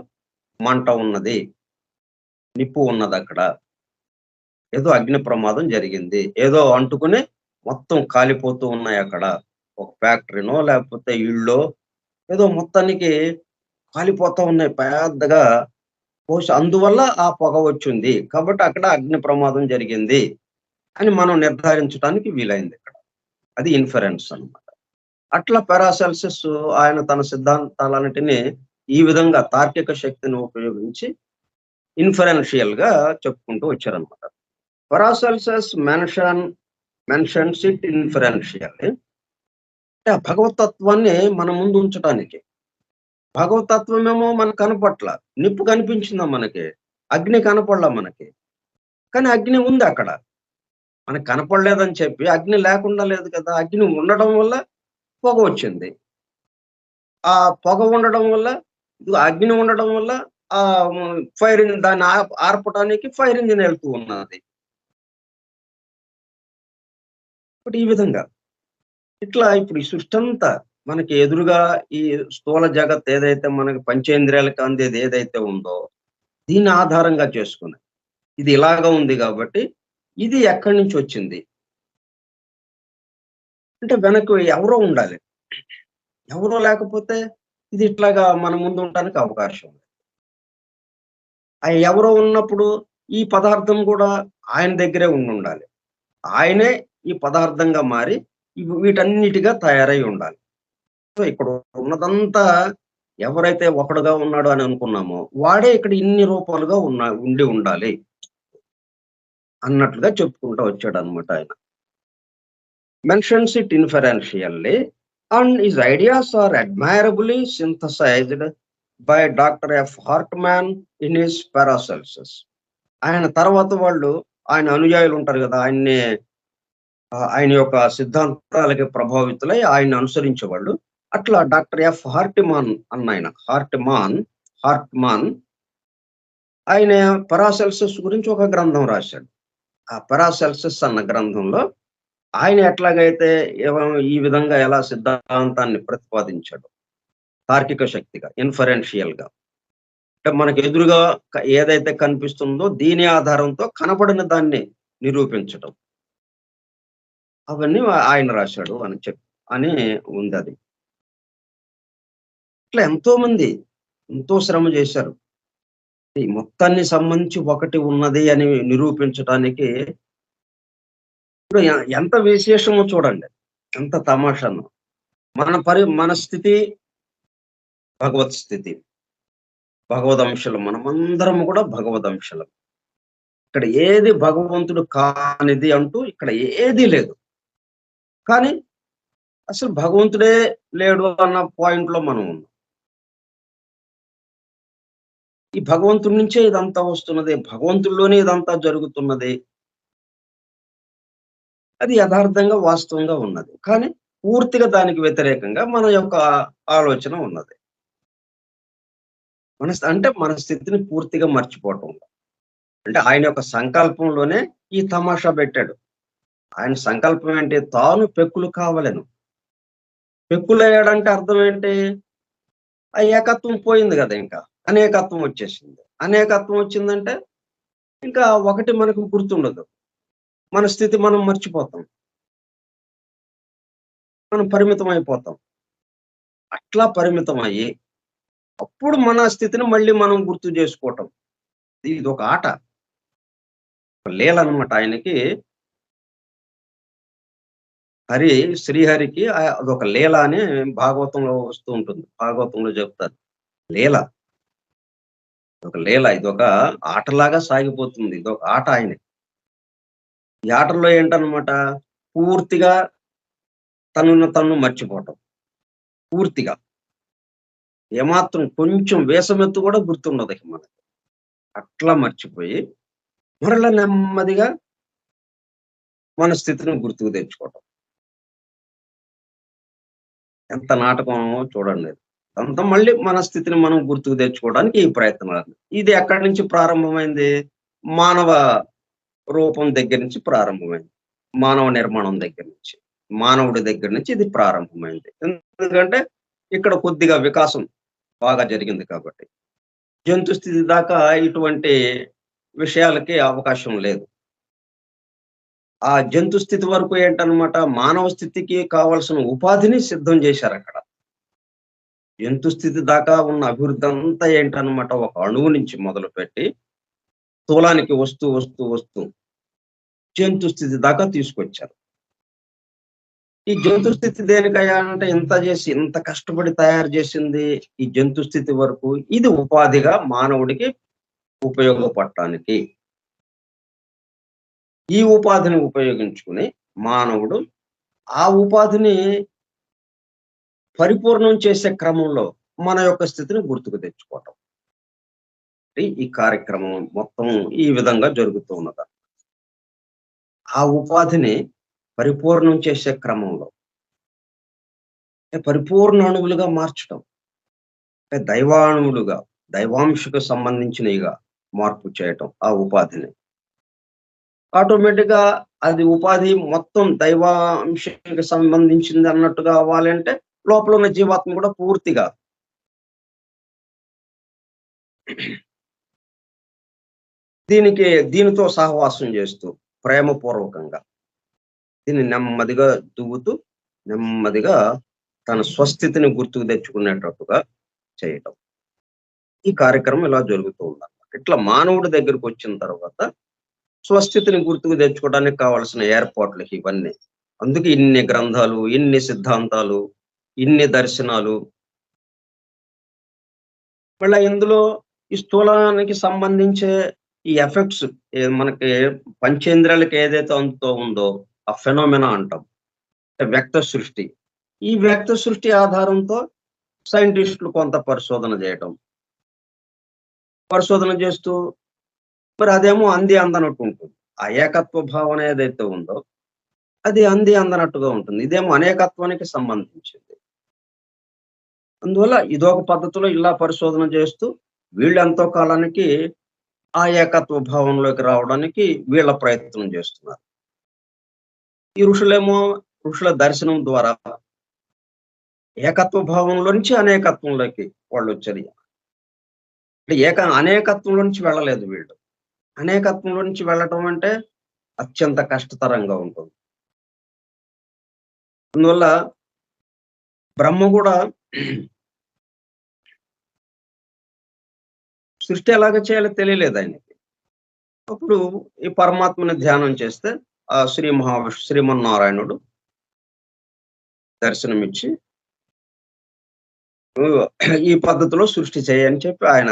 మంట ఉన్నది. నిప్పు ఉన్నదక్కడ. ఏదో అగ్ని ప్రమాదం జరిగింది. ఏదో అంటుకుని మొత్తం కాలిపోతూ ఉన్నాయక్కడ. ఒక ఫ్యాక్టరీనో లేకపోతే ఇళ్ళో ఏదో మొత్తానికి కాలిపోతా ఉన్నాయి పెద్దగా. బహుశా అందువల్ల ఆ పొగ వచ్చింది. కాబట్టి అక్కడ అగ్ని ప్రమాదం జరిగింది అని మనం నిర్ధారించడానికి వీలైందిక్కడ. అది ఇన్ఫరెన్స్ అన్నమాట. అట్లా పారాసెల్సిస్ ఆయన తన సిద్ధాంతాలన్నిటిని ఈ విధంగా తార్కిక శక్తిని ఉపయోగించి ఇన్ఫరెన్షియల్‌గా చెప్పుకుంటూ వచ్చారన్నమాట. Paracelsus mentions it inferentially. అంటే ఆ భగవతత్వాన్ని మన ముందు ఉంచటానికి. భగవతత్వమేమో మనకు కనపట్ల. నిప్పు కనిపించిందా మనకి? అగ్ని కనపడలా మనకి. కానీ అగ్ని ఉందక్కడ. మనకు కనపడలేదని చెప్పి అగ్ని లేకుండా లేదు కదా! అగ్ని ఉండడం వల్ల పొగ వచ్చింది. ఆ పొగ ఉండడం వల్ల, ఇదిగో అగ్ని ఉండడం వల్ల ఫైర్ ఇంజిన్ దాన్ని ఆర్పటానికి ఫైర్ ఇంజిన్ వెళ్తూ ఉన్నది. ఇప్పుడు ఈ విధంగా ఇట్లా ఇప్పుడు ఈ సృష్టంతా మనకి ఎదురుగా ఈ స్థూల జగత్ ఏదైతే మనకి పంచేంద్రియాలకు అందేది ఏదైతే ఉందో, దీన్ని ఆధారంగా చేసుకుని ఇది ఇలాగ ఉంది కాబట్టి, ఇది ఎక్కడి నుంచి వచ్చింది? అంటే వెనక ఎవరో ఉండాలి. ఎవరో లేకపోతే ఇది ఇట్లాగా మన ముందు ఉండటానికి అవకాశం ఉంది. ఆ ఎవరో ఉన్నప్పుడు ఈ పదార్థం కూడా ఆయన దగ్గరే ఉండుండాలి. ఆయనే ఈ పదార్థంగా మారి వీటన్నిటిగా తయారై ఉండాలి. సో, ఇక్కడ ఉన్నదంతా ఎవరైతే ఒకడుగా ఉన్నాడు అని అనుకున్నామో, వాడే ఇక్కడ ఇన్ని రూపాలుగా ఉండి ఉండాలి అన్నట్లుగా చెప్పుకుంటూ వచ్చాడనమాట ఆయన. Mentions it inferentially and his ideas are admirably synthesised by doctor F Hartmann in his Paracelsus. ఆయన తర్వాత వాళ్ళు ఆయన అనుయాయులు ఉంటారు గదా! ఆయన యొక్క సిద్ధాంతాలకి ప్రభావితులై ఆయన్ని అనుసరించేవాళ్ళు. అట్లా డాక్టర్ ఎఫ్ హార్టిమాన్ అన్నాయన. హార్ట్‌మాన్ ఆయన పారాసెల్సస్ గురించి ఒక గ్రంథం రాశాడు. ఆ పారాసెల్సస్ అన్న గ్రంథంలో ఆయన ఎట్లాగైతే ఈ విధంగా ఎలా సిద్ధాంతాన్ని ప్రతిపాదించాడు. తార్కిక శక్తిగా, ఇన్ఫరెన్షియల్‌గా. అంటే మనకు ఎదురుగా ఏదైతే కనిపిస్తుందో దీని ఆధారంతో కనపడని దాన్ని నిరూపించటం. అవన్నీ ఆయన రాశాడు అని ఉందది. ఇట్లా ఎంతోమంది ఎంతో శ్రమ చేశారు. ఈ మొత్తాన్ని సంబంధించి ఒకటి ఉన్నది అని నిరూపించటానికి ఇప్పుడు ఎంత విశేషమో చూడండి. ఎంత తమాషానో. మన స్థితి భగవత్ స్థితి. భగవదంశలం. మనమందరం కూడా భగవదంశలం. ఇక్కడ ఏది భగవంతుడు కానిది అంటూ ఇక్కడ ఏదీ లేదు. కానీ అసలు భగవంతుడే లేడు అన్న పాయింట్‌లో మనం ఉన్నాం. ఈ భగవంతుడి నుంచే ఇదంతా వస్తున్నది. భగవంతుడిలోనే ఇదంతా జరుగుతున్నది. అది యథార్థంగా, వాస్తవంగా ఉన్నది. కానీ పూర్తిగా దానికి వ్యతిరేకంగా మన యొక్క ఆలోచన ఉన్నది. మన స్థితిని పూర్తిగా మర్చిపోవటం. అంటే ఆయన యొక్క సంకల్పంలోనే ఈ తమాషా పెట్టాడు. ఆయన సంకల్పం ఏంటి? తాను పెక్కులు కావలెను. పెక్కులయ్యాడంటే అర్థం ఏంటి? ఆ ఏకత్వం పోయింది గదా! ఇంకా. అనేకత్వం వచ్చేసింది. అనేకత్వం వచ్చిందంటే ఇంకా ఒకటి మనకు గుర్తుండదు. మన స్థితి మనం మర్చిపోతాం. మనం పరిమితం అయిపోతాం. అట్లా పరిమితం అయ్యి, అప్పుడు మన స్థితిని మళ్ళీ మనం గుర్తు చేసుకోవటం. ఇదొక ఆట. ఒక లీలనమాట ఆయనకి. శ్రీహరికి అదొక లీల అని భాగవతంలో వస్తూ ఉంటుంది. భాగవతంలో చెప్తారు. లీల. ఒక లీల. ఇదొక ఆటలాగా సాగిపోతుంది. ఇదొక ఆట ఆయనకి. ఈ ఆటల్లో ఏంటన్నమాట? పూర్తిగా తనను మర్చిపోవటం. పూర్తిగా. ఏమాత్రం కొంచెం వేషమెత్తు కూడా గుర్తుండదు ఇక మనకి. అట్లా మర్చిపోయి, మరలా నెమ్మదిగా మన స్థితిని గుర్తుకు తెచ్చుకోవటం. ఎంత నాటకమో చూడండి. అంతా మళ్ళీ మన స్థితిని మనం గుర్తుకు తెచ్చుకోవడానికి ఈ ప్రయత్నాలు. ఇది ఎక్కడి నుంచి ప్రారంభమైంది? మానవ రూపం దగ్గర నుంచి ప్రారంభమైంది. మానవ నిర్మాణం దగ్గర నుంచి. మానవుడి దగ్గర నుంచి ఇది ప్రారంభమైంది. ఎందుకంటే ఇక్కడ కొద్దిగా వికాసం బాగా జరిగింది కాబట్టి. జంతు స్థితి దాకా ఇటువంటి విషయాలకి అవకాశం లేదు. ఆ జంతు స్థితి వరకు ఏంటన్నమాట? మానవ స్థితికి కావాల్సిన ఉపాధిని సిద్ధం చేశారక్కడ. జంతు స్థితి దాకా ఉన్న అభివృద్ధి అంతా ఏంటన్నమాట? ఒక అణువు నుంచి మొదలుపెట్టి స్థూలానికి వస్తూ జంతు స్థితి దాకా తీసుకొచ్చారు. ఈ జంతు స్థితి దేనికయ్యా అంటే ఇంత కష్టపడి తయారు చేసింది ఈ జంతు స్థితి వరకు. ఇది ఉపాధిగా మానవుడికి ఉపయోగపడటానికి. ఈ ఉపాధిని ఉపయోగించుకుని మానవుడు ఆ ఉపాధిని పరిపూర్ణం చేసే క్రమంలో మన యొక్క స్థితిని గుర్తుకు తెచ్చుకోవటం. ఈ కార్యక్రమం మొత్తం ఈ విధంగా జరుగుతూ ఉన్నది. ఆ ఉపాధిని పరిపూర్ణం చేసే క్రమంలో పరిపూర్ణ అణువులుగా మార్చటం. దైవాణువులుగా, దైవాంశకు సంబంధించినవిగా మార్పు చేయటం ఆ ఉపాధిని. ఆటోమేటిక్‌గా అది ఉపాధి మొత్తం దైవాంశానికి సంబంధించింది అన్నట్టుగా అవ్వాలంటే లోపల ఉన్న జీవాత్మ కూడా పూర్తిగా దీనితో సహవాసం చేస్తూ ప్రేమపూర్వకంగా దీన్ని నెమ్మదిగా దువ్వుతూ, నెమ్మదిగా తన స్వస్థితిని గుర్తుకు తెచ్చుకునేటట్టుగా చేయటం. ఈ కార్యక్రమం ఇలా జరుగుతూ ఉందన్నమాట. ఇట్లా మానవుడి దగ్గరకొచ్చిన తర్వాత స్వస్థితిని గుర్తుకు తెచ్చుకోవడానికి కావాల్సిన ఏర్పాట్లు ఇవన్నీ. అందుకే ఇన్ని గ్రంథాలు, ఇన్ని సిద్ధాంతాలు, ఇన్ని దర్శనాలు. మళ్ళా ఇందులో ఈ స్థూలానికి సంబంధించే ఈ ఎఫెక్ట్స్ మనకి పంచేంద్రియాలకి ఏదైతే అంతో ఉందో ఆ ఫెనోమెనా అంటాం. వ్యక్త సృష్టి. ఈ వ్యక్త సృష్టి ఆధారంతో సైంటిస్టులు కొంత పరిశోధన చేయటం. పరిశోధన చేస్తూ మరి అదేమో అంది అందనట్టు ఉంటుంది. ఆ ఏకత్వ భావన ఏదైతే ఉందో అది అంది అందనట్టుగా ఉంటుంది. ఇదేమో అనేకత్వానికి సంబంధించింది. అందువల్ల ఇదొక పద్ధతిలో ఇలా పరిశోధన చేస్తూ వీళ్ళెంతో కాలానికి ఆ ఏకత్వ భావంలోకి రావడానికి వీళ్ళ ప్రయత్నం చేస్తున్నారు. ఈ ఋషుల దర్శనం ద్వారా ఏకత్వ భావంలో నుంచి అనేకత్వంలోకి వాళ్ళొచ్చారు. అంటే అనేకత్వంలో నుంచి వెళ్ళలేదు వీళ్ళు. అనేకత్వంలో నుంచి వెళ్ళటం అంటే అత్యంత కష్టతరంగా ఉంటుంది. అందువల్ల బ్రహ్మ కూడా సృష్టి ఎలాగ చేయాలో తెలియలేదు ఆయనకి. అప్పుడు ఈ పరమాత్మని ధ్యానం చేస్తే ఆ శ్రీమన్నారాయణుడు దర్శనమిచ్చి ఈ పద్ధతిలో సృష్టి చేయని చెప్పి ఆయన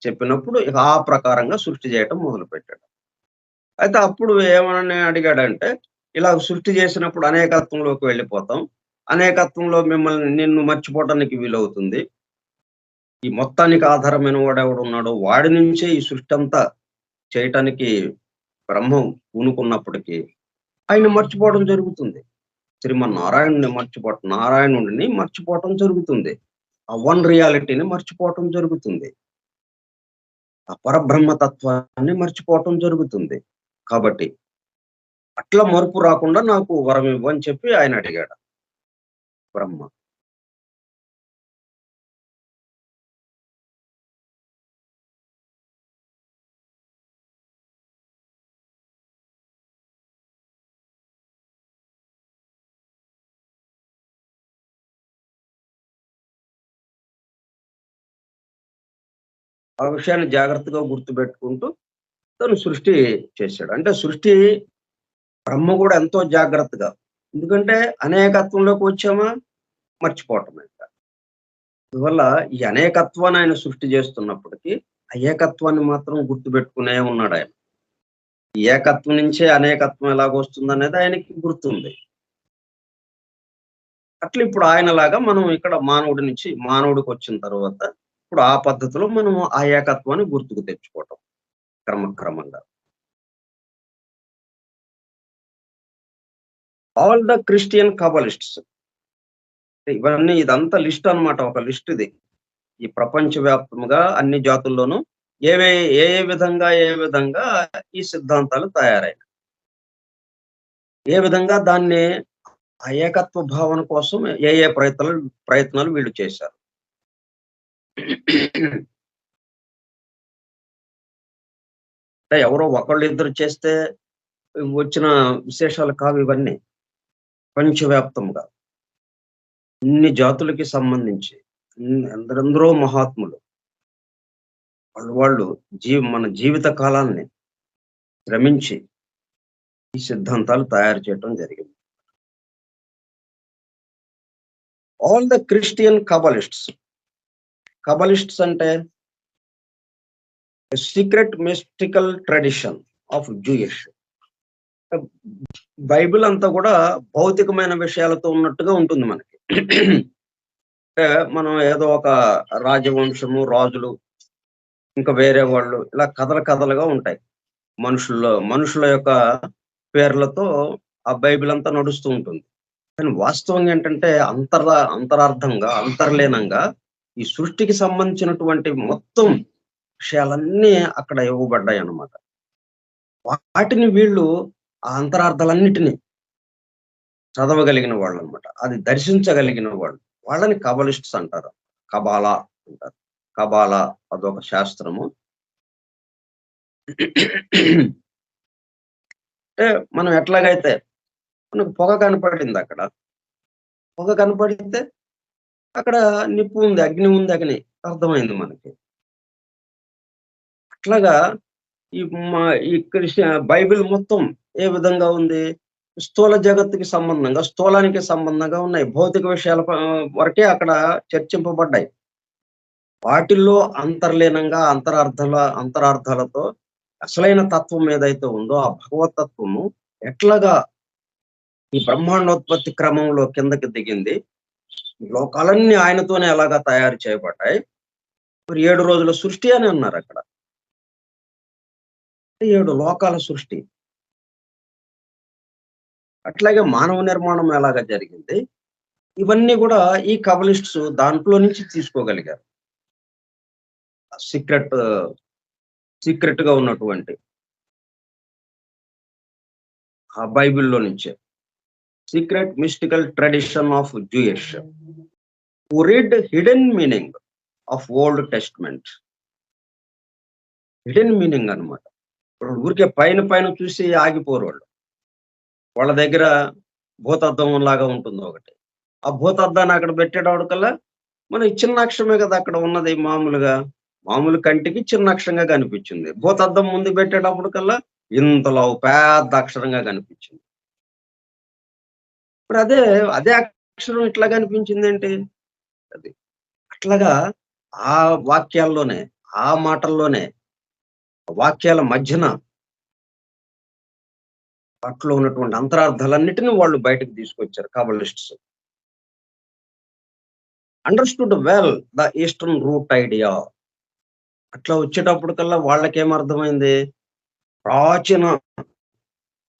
చెప్పినప్పుడు ఇక ఆ ప్రకారంగా సృష్టి చేయటం మొదలుపెట్టాడు. అయితే అప్పుడు ఏమని అడిగాడంటే, ఇలా సృష్టి చేసినప్పుడు అనేకత్వంలోకి వెళ్ళిపోతాం. అనేకత్వంలో నిన్ను మర్చిపోవటానికి వీలవుతుంది. ఈ మొత్తానికి ఆధారమైన వాడెవడున్నాడో వాడి నుంచే ఈ సృష్టి అంతా చేయటానికి బ్రహ్మం పూనుకున్నప్పటికీ ఆయన్ని మర్చిపోవడం జరుగుతుంది. నారాయణుడిని మర్చిపోవటం జరుగుతుంది. ఆ వన్ రియాలిటీని మర్చిపోవటం జరుగుతుంది. ఆ పరబ్రహ్మతత్వాన్ని మర్చిపోవటం జరుగుతుంది. కాబట్టి అట్లా మరుపు రాకుండా నాకు వరం ఇవ్వు అని చెప్పి ఆయన అడిగాడు బ్రహ్మ. ఆ విషయాన్ని జాగ్రత్తగా గుర్తుపెట్టుకుంటూ తను సృష్టి చేశాడు. అంటే సృష్టి బ్రహ్మ కూడా ఎంతో జాగ్రత్తగా. ఎందుకంటే అనేకత్వంలోకి వచ్చామా మర్చిపోవటమే. అందువల్ల ఈ అనేకత్వాన్ని ఆయన సృష్టి చేస్తున్నప్పటికీ ఆ ఏకత్వాన్ని మాత్రం గుర్తుపెట్టుకునే ఉన్నాడు ఆయన. ఈ ఏకత్వం నుంచే అనేకత్వం ఎలాగొస్తుందనేది ఆయనకి గుర్తుంది. అట్లా ఇప్పుడు ఆయనలాగా మనం ఇక్కడ మానవుడికి వచ్చిన తర్వాత ఇప్పుడు ఆ పద్ధతిలో మనం ఆ ఏకత్వాన్ని గుర్తుకు తెచ్చుకోవటం క్రమక్రమంగా. ఆల్ ద క్రిస్టియన్ కబలిస్ట్స్ ఇదంతా లిస్ట్ అన్నమాట. ఒక లిస్ట్ ఇది. ఈ ప్రపంచవ్యాప్తంగా అన్ని జాతుల్లోనూ ఏ విధంగా ఈ సిద్ధాంతాలు తయారయ్యాయి. ఏ విధంగా దాన్ని ఆ ఏకత్వ భావన కోసం ఏ ప్రయత్నాలు వీళ్ళు చేశారు. అంటే ఎవరో ఒకళ్ళిద్దరు చేస్తే వచ్చిన విశేషాలు కావు ఇవన్నీ. ప్రపంచవ్యాప్తంగా అన్ని జాతులకి సంబంధించి ఎందరెందరో మహాత్ములు వాళ్ళు మన జీవిత కాలాన్ని శ్రమించి ఈ సిద్ధాంతాలు తయారు చేయటం జరిగింది. ఆల్ ద క్రిస్టియన్ కబలిస్ట్స్ అంటే secret mystical tradition of Jewish. Bible అంతా కూడా భౌతికమైన విషయాలతో ఉన్నట్టుగా ఉంటుంది మనకి. అంటే మనం ఏదో ఒక రాజవంశము, రాజులు, ఇంకా వేరే వాళ్ళు ఇలా కథలుగా ఉంటాయి. మనుషుల యొక్క పేర్లతో ఆ బైబిల్ అంతా నడుస్తూ ఉంటుంది. కానీ వాస్తవంగా ఏంటంటే అంతర్లీనంగా ఈ సృష్టికి సంబంధించినటువంటి మొత్తం విషయాలన్నీ అక్కడ ఇవ్వబడ్డాయన్నమాట. వాటిని వీళ్ళు ఆ అంతరార్థాలన్నిటిని చదవగలిగిన వాళ్ళనమాట. అది దర్శించగలిగిన వాళ్ళు. వాళ్ళని కబలిస్ట్స్ అంటారు. కబాలా అంటారు. కబాలా అదొక శాస్త్రము. అంటే మనం ఎట్లాగైతే మనకు పొగ కనపడిందక్కడ. పొగ కనపడితే అక్కడ నిప్పు ఉంది, అగ్ని ఉంది అని అర్థమైంది మనకి. అట్లాగా ఈ మా ఈ బైబిల్ మొత్తం ఏ విధంగా ఉంది? స్థూల జగత్తుకి సంబంధంగా, స్థూలానికి సంబంధంగా ఉన్నాయి. భౌతిక విషయాల వరకే అక్కడ చర్చింపబడ్డాయి. వాటిల్లో అంతర్లీనంగా అంతరార్థాలతో అసలైన తత్వం ఏదైతే ఉందో ఆ భగవతత్వము ఎట్లాగా ఈ బ్రహ్మాండోత్పత్తి క్రమంలో కిందకి దిగింది. లోకాలన్నీ ఆయనతోనే ఎలాగా తయారు చేయబడ్డాయి. మరి 7 రోజుల సృష్టి అని అన్నారక్కడ. 7 లోకాల సృష్టి. అట్లాగే మానవ నిర్మాణం ఎలాగా జరిగింది. ఇవన్నీ గూడా ఈ కబలిస్ట్స్ దాంట్లో నుంచి తీసుకోగలిగారు. సీక్రెట్ సీక్రెట్‌గా ఉన్నటువంటి ఆ బైబిల్‌లో నుంచే. Secret mystical tradition of Jewish who read hidden meaning of old testament. Hidden meaning అన్నమాట. ఇప్పుడు ఊరికే పైన చూసి ఆగిపోరు వాళ్ళు. వాళ్ళ దగ్గర భూతద్దం లాగా ఉంటుంది ఒకటి. ఆ భూతద్దాన్ని అక్కడ పెట్టేటప్పటికల్లా మనకి చిన్న అక్షరమే కదా అక్కడ ఉన్నది మామూలుగా. మామూలు కంటికి చిన్న అక్షరంగా కనిపించింది. భూతద్దం ముందు పెట్టేటప్పటికల్లా ఇంతలో పెద్ద అక్షరంగా కనిపించింది. మరి అదే అక్షరం ఇట్లా కనిపించిందేంటి? అది. అట్లాగా ఆ వాక్యాల్లోనే, ఆ మాటల్లోనే, వాక్యాల మధ్యన వాటిలో ఉన్నటువంటి అంతరార్థాలన్నిటిని వాళ్ళు బయటకు తీసుకొచ్చారు kabbalists. Understood well the eastern root idea. అట్లా వచ్చేటప్పటికల్లా వాళ్ళకేమర్థమైంది? ప్రాచీన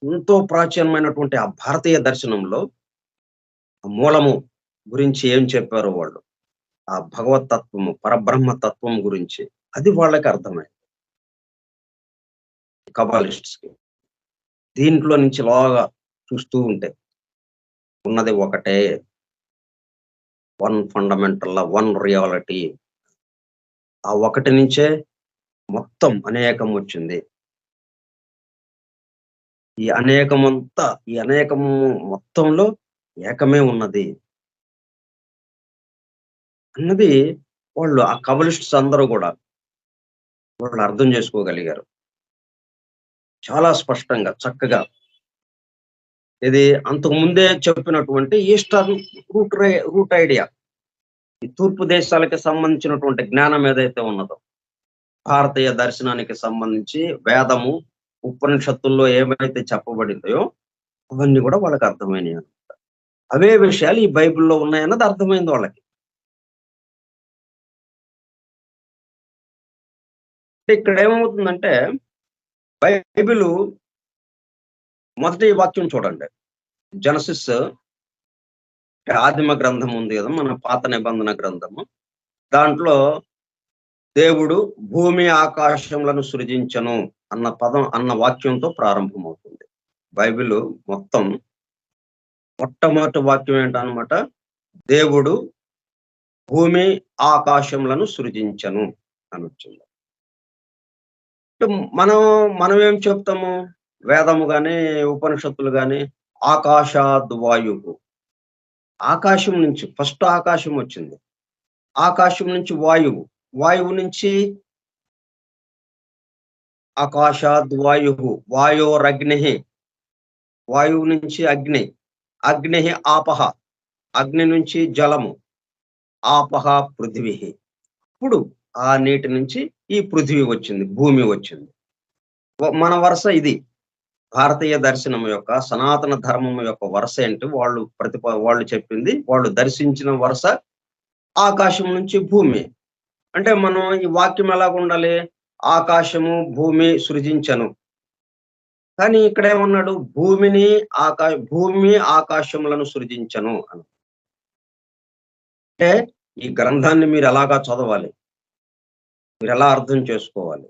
ఎంతో ప్రాచీనమైనటువంటి ఆ భారతీయ దర్శనంలో ఆ మూలము గురించి ఏం చెప్పారో వాళ్ళు. ఆ భగవత్ తత్వము, పరబ్రహ్మ తత్వం గురించి అది వాళ్ళకి అర్థమైంది. కబాలిస్ట్స్‌కి. దీంట్లో నుంచి లోగా చూస్తూ ఉంటే ఉన్నది ఒకటే. One fundamental, one reality. ఆ ఒకటి నుంచే మొత్తం అనేకం వచ్చింది. ఈ అనేకము మొత్తంలో ఏకమే ఉన్నది అన్నది వాళ్ళు ఆ కమ్యూనిస్ట్స్ అందరూ గూడా వాళ్ళు అర్థం చేసుకోగలిగారు. చాలా స్పష్టంగా, చక్కగా. ఇది అంతకు ముందే చెప్పినటువంటి ఈస్టర్న్ రూట్ ఐడియా. ఈ తూర్పు దేశాలకి సంబంధించినటువంటి జ్ఞానం ఏదైతే ఉన్నదో, భారతీయ దర్శనానికి సంబంధించి వేదము, ఉపనిషత్తుల్లో ఏవైతే చెప్పబడిందో అవన్నీ గూడా వాళ్ళకి అర్థమైనయి. అవే విషయాలు ఈ బైబిల్‌లో ఉన్నాయన్నది అర్థమైంది వాళ్ళకి. ఇక్కడ ఏమవుతుందంటే బైబిలు మొదటి వాక్యం చూడండి. జెనసిస్ ఆదిమ గ్రంథం ఉంది గదా! మన పాత నిబంధన గ్రంథము. దాంట్లో దేవుడు భూమి ఆకాశములను సృజించెను అన్న వాక్యంతో ప్రారంభమవుతుంది. బైబిలు మొత్తం మొట్టమొదటి వాక్యం ఏంటన్నమాట? దేవుడు భూమి ఆకాశములను సృజించెను అనొచ్చింది. అంటే మనమేం చెప్తాము? వేదము గాని, ఉపనిషత్తులు గాని ఆకాశాద్వాయువు. ఆకాశం నుంచి ఫస్ట్ ఆకాశం వచ్చింది. ఆకాశం నుంచి వాయువు. వాయువు నుంచి ఆకాశాద్వాయువు. వాయోరగ్నిః. వాయువు నుంచి అగ్ని. అగ్నిః ఆపః. అగ్ని నుంచి జలము. ఆపః పృథివీః. ఇప్పుడు ఆ నీటి నుంచి ఈ పృథివీ వచ్చింది. భూమి వచ్చింది. మన వరుస ఇది. భారతీయ దర్శనం యొక్క సనాతన ధర్మం యొక్క వరుస ఏంటి? వాళ్ళు చెప్పింది, వాళ్ళు దర్శించిన వరుస ఆకాశం నుంచి భూమి. అంటే మనం ఈ వాక్యం ఎలాగుండాలి? ఆకాశము, భూమి సృజించెను. కానీ ఇక్కడేమన్నాడు? భూమి ఆకాశములను సృజించెను అని. అంటే ఈ గ్రంథాన్ని మీరు ఎలాగా చదవాలి? మీరెలా అర్థం చేసుకోవాలి?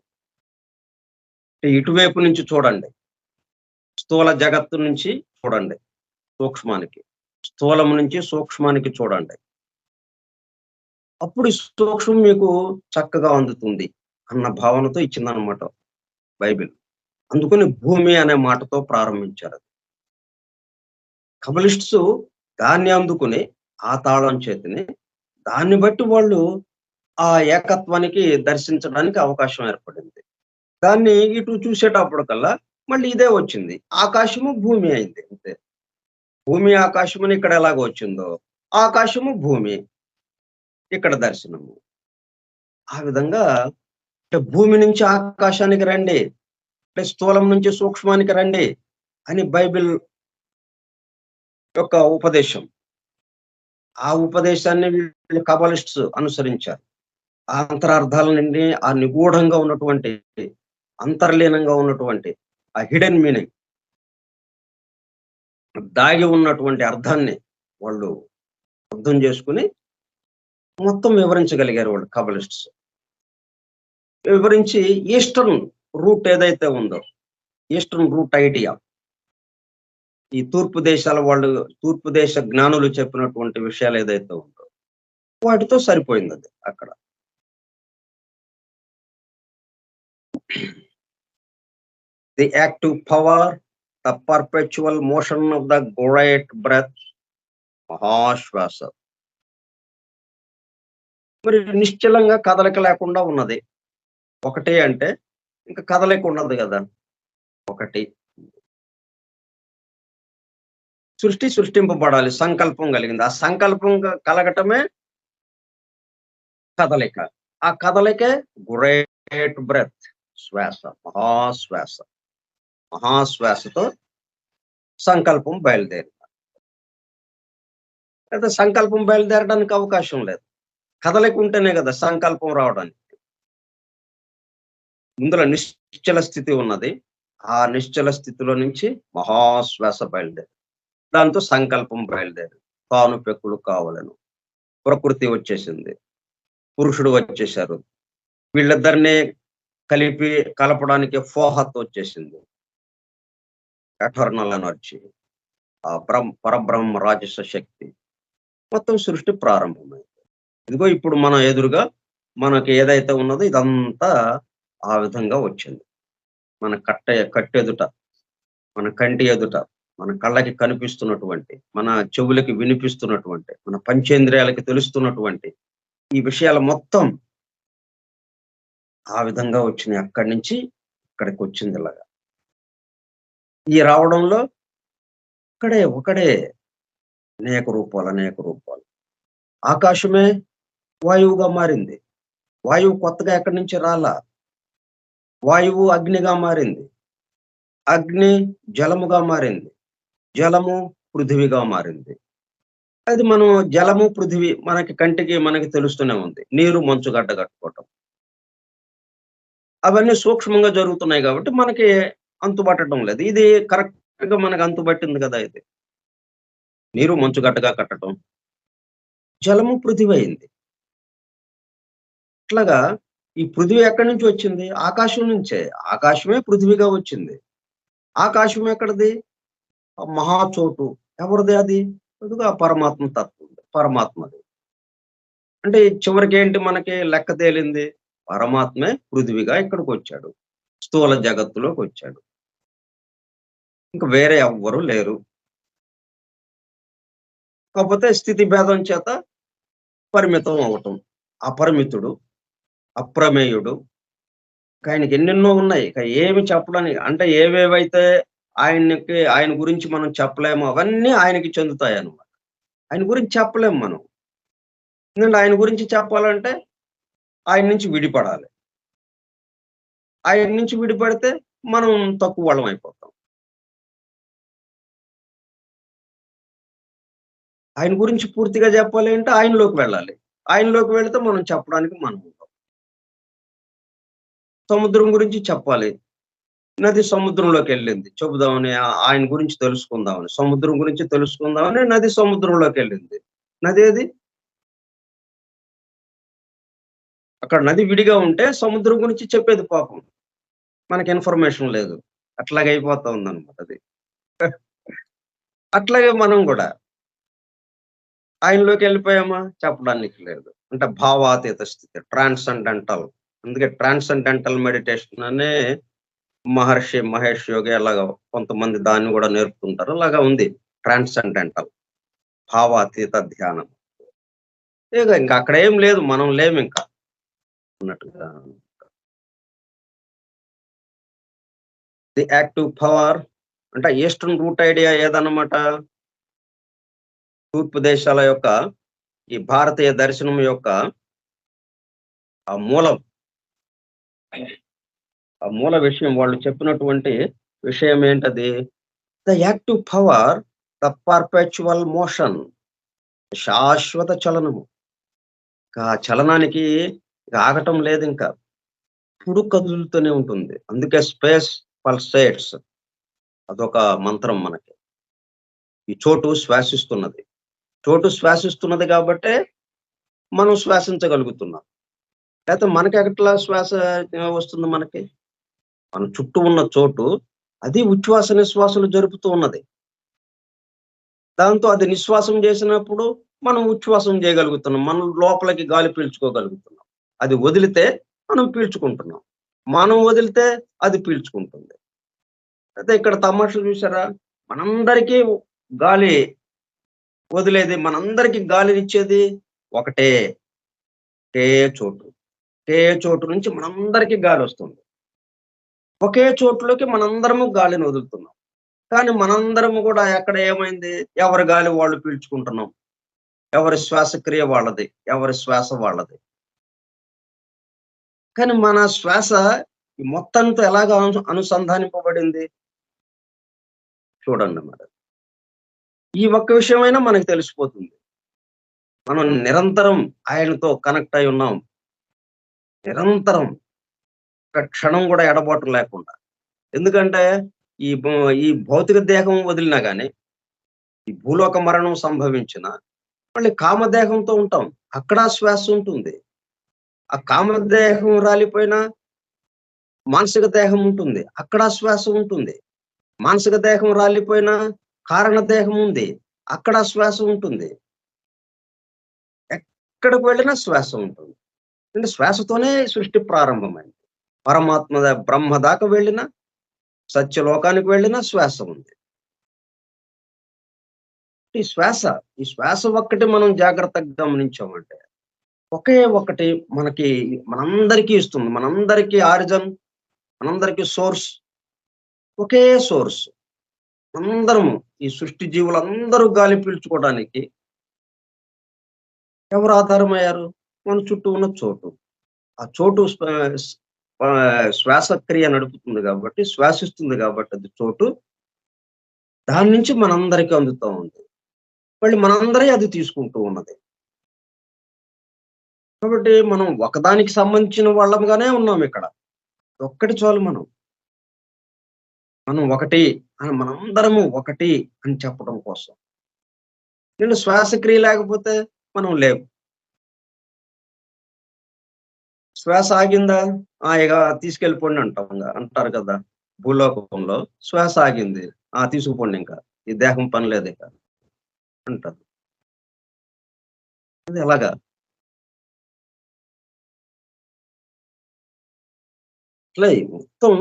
అంటే ఇటువైపు నుంచి చూడండి. స్థూల జగత్తు నుంచి చూడండి సూక్ష్మానికి. స్థూలం నుంచి సూక్ష్మానికి చూడండి. అప్పుడు ఈ సూక్ష్మం మీకు చక్కగా అందుతుంది అన్న భావనతో ఇచ్చిందనమాట బైబిల్. అందుకని భూమి అనే మాటతో ప్రారంభించారు. కమ్యూనిస్ట్సు దాన్ని అందుకుని ఆ తాళం చేతిని దాన్ని బట్టి వాళ్ళు ఆ ఏకత్వానికి దర్శించడానికి అవకాశం ఏర్పడింది. దాన్ని ఇటు చూసేటప్పటికల్లా మళ్ళీ ఇదే వచ్చింది. ఆకాశము, భూమి అయింది అంతే. భూమి, ఆకాశమని ఇక్కడ ఎలాగ వచ్చిందో, ఆకాశము, భూమి ఇక్కడ దర్శనము. ఆ విధంగా అంటే భూమి నుంచి ఆకాశానికి రండి, అంటే స్థూలం నుంచి సూక్ష్మానికి రండి అని బైబిల్ యొక్క ఉపదేశం. ఆ ఉపదేశాన్ని వీళ్ళు కబలిస్ట్స్ అనుసరించారు. ఆ అంతరార్థాలనండి ఆ నిగూఢంగా ఉన్నటువంటి, అంతర్లీనంగా ఉన్నటువంటి ఆ హిడెన్ మీనింగ్ దాగి ఉన్నటువంటి అర్థాన్ని వాళ్ళు అర్థం చేసుకొని మొత్తం వివరించగలిగారు వాళ్ళు కబలిస్ట్స్. వివరించి ఈస్టర్న్ రూట్ ఏదైతే ఉందో, ఈస్టర్న్ రూట్ ఐడియా ఈ తూర్పు దేశాల వాళ్ళు, తూర్పు దేశ జ్ఞానులు చెప్పినటువంటి విషయాలు ఏదైతే ఉందో వాటితో సరిపోయిందది అక్కడ. The active power, the perpetual motion of the great breath, మహాశ్వాస. మరి నిశ్చలంగా కదలిక లేకుండా ఉన్నది. ఒకటే అంటే ఇంకా కదలిక ఉండదు కదా! ఒకటి. సృష్టి సృష్టింపబడాలి. సంకల్పం కలిగింది. ఆ సంకల్పం కలగటమే కదలిక. ఆ కదలికే గ్రేట్ బ్రెత్, శ్వాస, మహాశ్వాస. మహాశ్వాసతో సంకల్పం బయలుదేరింది. అయితే సంకల్పం బయలుదేరడానికి అవకాశం లేదు. కదలిక ఉంటేనే కదా సంకల్పం రావడానికి. ముందర నిశ్చల స్థితి ఉన్నది. ఆ నిశ్చల స్థితిలో నుంచి మహాశ్వాస బయలుదేరింది. దాంతో సంకల్పం బయలుదేరింది. తాను పెక్కులు కావలను. ప్రకృతి వచ్చేసింది. పురుషుడు వచ్చేశారు. వీళ్ళిద్దరిని కలపడానికి ఫోహత్ వచ్చేసింది. Eternal energy. ఆ పరబ్రహ్మ రాజస శక్తి. మొత్తం సృష్టి ప్రారంభమైంది. ఇదిగో ఇప్పుడు మన ఎదురుగా మనకి ఏదైతే ఉన్నదో ఇదంతా ఆ విధంగా వచ్చింది. మన కట్టెదుట, మన కంటి ఎదుట, మన కళ్ళకి కనిపిస్తున్నటువంటి, మన చెవులకి వినిపిస్తున్నటువంటి, మన పంచేంద్రియాలకి తెలుస్తున్నటువంటి ఈ విషయాలు మొత్తం ఆ విధంగా వచ్చినాయి. అక్కడి నుంచి ఇక్కడికి వచ్చింది ఇలాగా. ఈ రావడంలో ఒకడే అనేక రూపాలు, అనేక రూపాలు. ఆకాశమే వాయువుగా మారింది. వాయువు కొత్తగా ఎక్కడి నుంచి రాలా. వాయువు అగ్నిగా మారింది. అగ్ని జలముగా మారింది. జలము పృథివిగా మారింది. అది మనం జలము, పృథివి మనకి కంటికి మనకి తెలుస్తూనే ఉంది. నీరు మంచు గడ్డ కట్టుకోవటం. అవన్నీ సూక్ష్మంగా జరుగుతున్నాయి కాబట్టి మనకి అంతుబట్టడం లేదు. ఇది కరెక్ట్‌గా మనకు అంతుబట్టింది కదా ఇది. నీరు మంచుగడ్డగా కట్టటం. జలము పృథివి అయింది. అట్లాగా ఈ పృథివి ఎక్కడి నుంచి వచ్చింది? ఆకాశం నుంచే. ఆకాశమే పృథివిగా వచ్చింది. ఆకాశం ఎక్కడిది? ఆ మహాచోటు. ఎవరిది అది? అదిగో ఆ పరమాత్మ తత్వం. పరమాత్మది. అంటే చివరికేంటి మనకి లెక్క తేలింది? పరమాత్మే పృథివిగా ఇక్కడికొచ్చాడు. స్థూల జగత్తులోకొచ్చాడు. ఇంక వేరే ఎవ్వరు లేరు. కాకపోతే స్థితి భేదం చేత పరిమితం అవ్వటం. అపరిమితుడు, అప్రమేయుడు. ఆయనకి ఎన్నెన్నో ఉన్నాయి. ఇక ఏమి చెప్పడానికి అంటే ఏవేవైతే ఆయన గురించి మనం చెప్పలేమో అవన్నీ ఆయనకి చెందుతాయన్నమాట. ఆయన గురించి చెప్పలేము మనం. ఎందుకంటే ఆయన గురించి చెప్పాలంటే ఆయన నుంచి విడిపడాలి. ఆయన నుంచి విడిపడితే మనం తక్కువ వాళ్ళం అయిపోతాం. ఆయన గురించి పూర్తిగా చెప్పాలి అంటే ఆయనలోకి వెళ్ళాలి. ఆయనలోకి వెళితే మనం చెప్పడానికి మనం ఉంటాం. సముద్రం గురించి చెప్పాలి. నది సముద్రంలోకెళ్ళింది. చెబుదామని ఆయన గురించి తెలుసుకుందామని. సముద్రం గురించి తెలుసుకుందామని నది సముద్రంలోకెళ్ళింది. నదేది? అక్కడ నది విడిగా ఉంటే సముద్రం గురించి చెప్పేది పాపం. మనకి ఇన్ఫర్మేషన్ లేదు. అట్లాగే అయిపోతా ఉందన్నమాట అది. అట్లాగే మనం గూడా ఆయనలోకెళ్ళిపోయామా? చెప్పడానికి లేదు. అంటే భావాతీత స్థితి ట్రాన్సెండెంటల్. అందుకే ట్రాన్సెండెంటల్ మెడిటేషన్ అనే మహర్షి మహేష్ యోగి అలాగా కొంతమంది దాన్ని గూడా నేర్పుతుంటారు. అలాగా ఉంది. ట్రాన్సెండెంటల్ భావాతీత ధ్యానం. ఇక ఇంక అక్కడేం లేదు. మనం లేమింక అన్నట్టుగా. ది యాక్టివ్ పవర్ అంటే ఈస్టర్న్ రూట్ ఐడియా ఏదన్నమాట? తూర్పు దేశాల యొక్క ఈ భారతీయ దర్శనం యొక్క ఆ మూలం, ఆ మూల విషయం వాళ్ళు చెప్పినటువంటి విషయం ఏంటది? The active power, the perpetual motion శాశ్వత చలనము. ఆ చలనానికి ఇక ఆగటం లేదింక. ఎప్పుడు కదులుతూనే ఉంటుంది. అందుకే స్పేస్ పల్సేట్స్ అదొక మంత్రం మనకి. ఈ చోటు శ్వాసిస్తున్నది. చోటు శ్వాసిస్తున్నది గాబట్టే మనం శ్వాసించగలుగుతున్నాం. లేతే మనకెట్లా శ్వాస వస్తుంది మనకి? మన చుట్టూ ఉన్న చోటు అది ఉచ్ఛ్వాస, నిశ్వాసాలు జరుపుతూ ఉన్నది. దాంతో అది నిశ్వాసం చేసినప్పుడు మనం ఉచ్ఛ్వాసం చేయగలుగుతున్నాం. మనం లోపలికి గాలి పీల్చుకోగలుగుతున్నాం. అది వదిలితే మనం పీల్చుకుంటున్నాం. మనం వదిలితే అది పీల్చుకుంటుంది. అయితే ఇక్కడ తమాషా చూసారా? మనందరికీ గాలి వదిలేది, మనందరికీ గాలినిచ్చేది ఒకటే. ఒకే చోటు. ఒకే చోటు నుంచి మనందరికీ గాలొస్తుంది. ఒకే చోటులోకి మనందరము గాలిని వదులుతున్నాం. కానీ మనందరము గూడా ఎక్కడ ఏమైంది? ఎవరి గాలి వాళ్ళు పీల్చుకుంటున్నాం. ఎవరి శ్వాసక్రియ వాళ్ళది. ఎవరి శ్వాస వాళ్ళది. కానీ మన శ్వాస ఈ మొత్తంతో ఎలాగా అనుసంధానింపబడింది? చూడండి మరి. ఈ ఒక్క విషయమైనా మనకు తెలిసిపోతుంది. మనం నిరంతరం ఆయనతో కనెక్ట్ అయి ఉన్నాం. నిరంతరం ఒక్క క్షణం గూడా ఎడబాటు లేకుండా. ఎందుకంటే ఈ భౌ ఈ భౌతిక దేహం వదిలినా గాని, ఈ భూలోక మరణం సంభవించినా మళ్ళీ కామదేహంతో ఉంటాం. అక్కడ శ్వాస ఉంటుంది. ఆ కామదేహం రాలిపోయినా మానసిక దేహం ఉంటుంది. అక్కడ శ్వాస ఉంటుంది. మానసిక దేహం రాలిపోయినా కారణ దేహం ఉంది. అక్కడ శ్వాస ఉంటుంది. ఎక్కడికి వెళ్ళినా శ్వాస ఉంటుంది. అంటే శ్వాసతోనే సృష్టి ప్రారంభమైంది. పరమాత్మ బ్రహ్మ దాకా వెళ్ళినా, సత్యలోకానికి వెళ్ళినా శ్వాస ఉంది. ఈ శ్వాస, ఈ శ్వాస ఒక్కటి మనం జాగ్రత్తగా గమనించామంటే, ఒకే ఒకటి మనకి మనందరికీ ఇస్తుంది. మనందరికీ ఆరిజిన్, మనందరికీ సోర్స్ ఒకే సోర్స్. అందరము ఈ సృష్టి జీవులందరూ గాలి పీల్చుకోవడానికి ఎవరు ఆధారమయ్యారు? మన చుట్టూ ఉన్న చోటు. ఆ చోటు శ్వాసక్రియ నడుపుతుంది గాబట్టి, శ్వాసిస్తుంది గాబట్టి అది చోటు. దాని నుంచి మనందరికి అందుతా ఉంది. మళ్ళీ మనందరి అది తీసుకుంటూ ఉన్నది. కాబట్టి మనం ఒకదానికి సంబంధించిన వాళ్ళంగానే ఉన్నామిక్కడ. ఒక్కటి చాలు మనం. మనం ఒకటి అని మనందరము ఒకటి అని చెప్పడం కోసం. నేను శ్వాసక్రియ లేకపోతే మనం లేము. శ్వాస ఆగిందా? ఇక తీసుకెళ్ళిపోండి అంటారు కదా! భూలోకంలో శ్వాస ఆగింది. తీసుకుపోండి ఇంకా. ఈ దేహం పని లేదిక అంటారు. అది ఎలాగా? ఇట్లా మొత్తం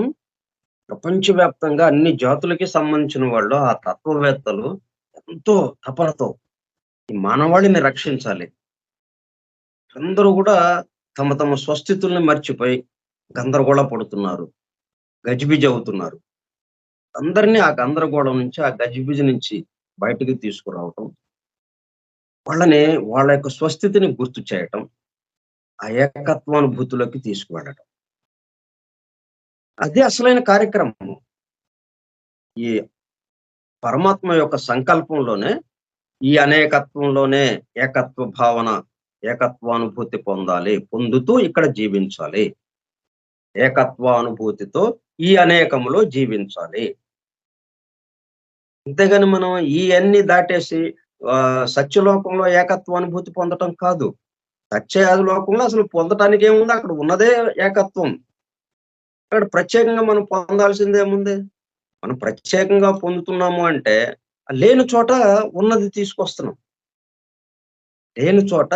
ప్రపంచవ్యాప్తంగా అన్ని జాతులకి సంబంధించిన వాళ్ళు, ఆ తత్వవేత్తలు ఎంతో తపనతో ఈ మానవాళిని రక్షించాలి. అందరూ గూడా తమ తమ స్వస్థితుల్ని మర్చిపోయి గందరగోళ పడుతున్నారు. గజిబిజి అవుతున్నారు. అందరిని ఆ గందరగోళం నుంచి, ఆ గజిబిజి నుంచి బయటికి తీసుకురావటం. వాళ్ళని వాళ్ళ యొక్క స్వస్థితిని గుర్తు చేయటం. ఆ ఏకత్వానుభూతిలోకి తీసుకువెళ్ళటం. అదే అసలైన కార్యక్రమం. ఈ పరమాత్మ యొక్క సంకల్పంలోనే ఈ అనేకత్వంలోనే ఏకత్వ భావన, ఏకత్వానుభూతి పొందాలి. పొందుతూ ఇక్కడ జీవించాలి. ఏకత్వానుభూతితో ఈ అనేకములో జీవించాలి. అంతేగాని మనం ఇయన్నీ దాటేసి సత్యలోకంలో ఏకత్వానుభూతి పొందటం కాదు. సత్యయాది లోకంలో అసలు పొందటానికి ఏముంది? అక్కడ ఉన్నదే ఏకత్వం. అక్కడ ప్రత్యేకంగా మనం పొందాల్సిందేముంది? మనం ప్రత్యేకంగా పొందుతున్నాము అంటే, లేని చోట ఉన్నది తీసుకొస్తున్నాం. లేని చోట,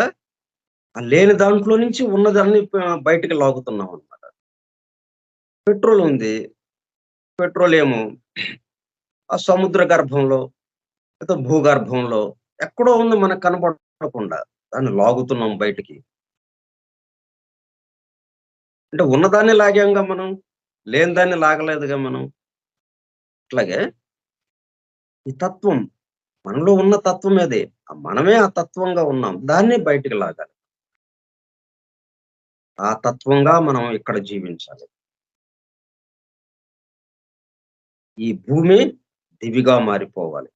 ఆ లేని దాంట్లో నుంచి ఉన్నదాన్ని బయటికి లాగుతున్నామనమాట. పెట్రోల్ ఉంది. పెట్రోలేమో ఆ సముద్ర గర్భంలో, లేదా భూగర్భంలో ఎక్కడో ఉంది మనకు కనపడకుండా. దాన్ని లాగుతున్నాం బయటికి. అంటే ఉన్నదాన్ని లాగాంగా మనం. లేని దాన్ని లాగలేదుగా మనం. అట్లాగే ఈ తత్వం మనలో ఉన్న తత్వమేది. మనమే ఆ తత్వంగా ఉన్నాం. దాన్ని బయటికి లాగాలి. ఆ తత్వంగా మనం ఇక్కడ జీవించాలి. ఈ భూమి దివిగా మారిపోవాలి.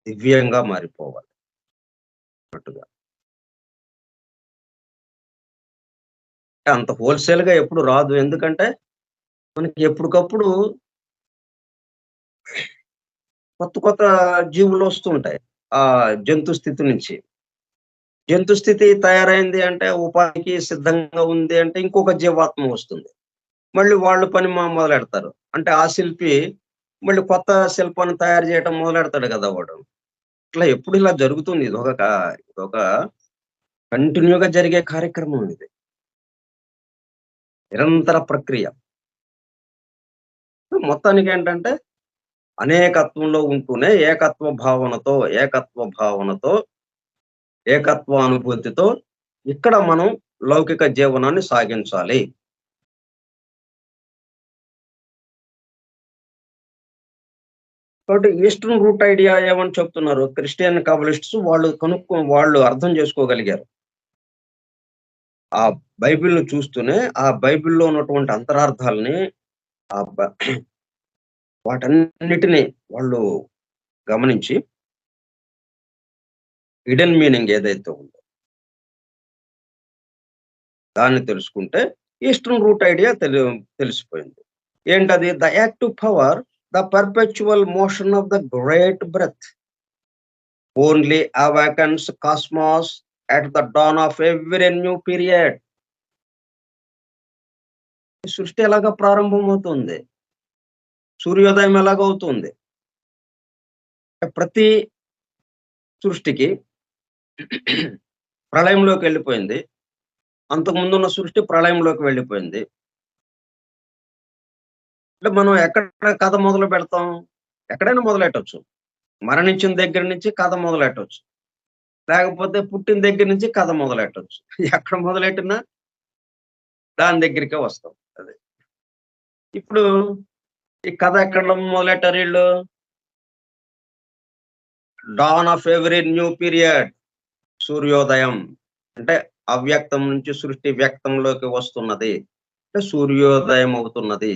దివ్యంగా మారిపోవాలి అన్నట్టుగా. అంత హోల్‌సేల్‌గా ఎప్పుడు రాదు. ఎందుకంటే మనకి ఎప్పటికప్పుడు కొత్త కొత్త జీవులొస్తూ ఉంటాయి. ఆ జంతు స్థితి నుంచి. జంతు స్థితి తయారైంది అంటే ఉపాధికి సిద్ధంగా ఉంది అంటే ఇంకొక జీవాత్మ వస్తుంది. మళ్ళీ వాళ్ళు పని మొదలెడతారు. అంటే ఆ శిల్పి మళ్ళీ కొత్త శిల్పాన్ని తయారు చేయటం మొదలెడతాడు కదా వాడు. ఇట్లా ఎప్పుడు ఇలా జరుగుతుంది. ఇదొక కంటిన్యూ‌గా జరిగే కార్యక్రమం ఇది. నిరంతర ప్రక్రియ. మొత్తానికేంటంటే అనేకత్వంలో ఉంటూనే ఏకత్వ భావనతో, ఏకత్వానుభూతితో ఇక్కడ మనం లౌకిక జీవనాన్ని సాగించాలి. కాబట్టి ఈస్టర్న్ రూట్ ఐడియా ఏమని చెప్తున్నారు? క్రిస్టియన్ కబలిస్ట్స్ వాళ్ళు అర్థం చేసుకోగలిగారు. ఆ బైబిల్‌ని చూస్తూనే, ఆ బైబిల్‌లో ఉన్నటువంటి అంతరార్థాలని ఆ బ వాటన్నిటిని వాళ్ళు గమనించి హిడెన్ మీనింగ్ ఏదైతే ఉందో దాన్ని తెలుసుకుంటే ఈస్టర్న్ రూట్ ఐడియా తెలిసిపోయింది. ఏంటది? The active power, the perpetual motion of the great breath only awakens cosmos at the dawn of every new period. సృష్టి ఎలాగా ప్రారంభమవుతుంది? సూర్యోదయం ఎలాగవుతుంది? ప్రతి సృష్టికి ప్రళయంలోకెళ్ళిపోయింది. అంతకుముందున్న సృష్టి ప్రళయంలోకి వెళ్ళిపోయింది. అంటే మనం ఎక్కడ కథ మొదలు పెడతాం? ఎక్కడైనా మొదలెట్టొచ్చు. మరణించిన దగ్గర నుంచి కథ మొదలెట్టొచ్చు. లేకపోతే పుట్టిన దగ్గర నుంచి కథ మొదలెట్టొచ్చు. ఎక్కడ మొదలెట్టినా దాని దగ్గరికే వస్తాం. అది. ఇప్పుడు ఈ కథ ఎక్కడ మొదలెట్టారీళ్ళు? Dawn of every new period. సూర్యోదయం. అంటే అవ్యక్తం నుంచి సృష్టి వ్యక్తంలోకి వస్తున్నది. అంటే సూర్యోదయం అవుతున్నది.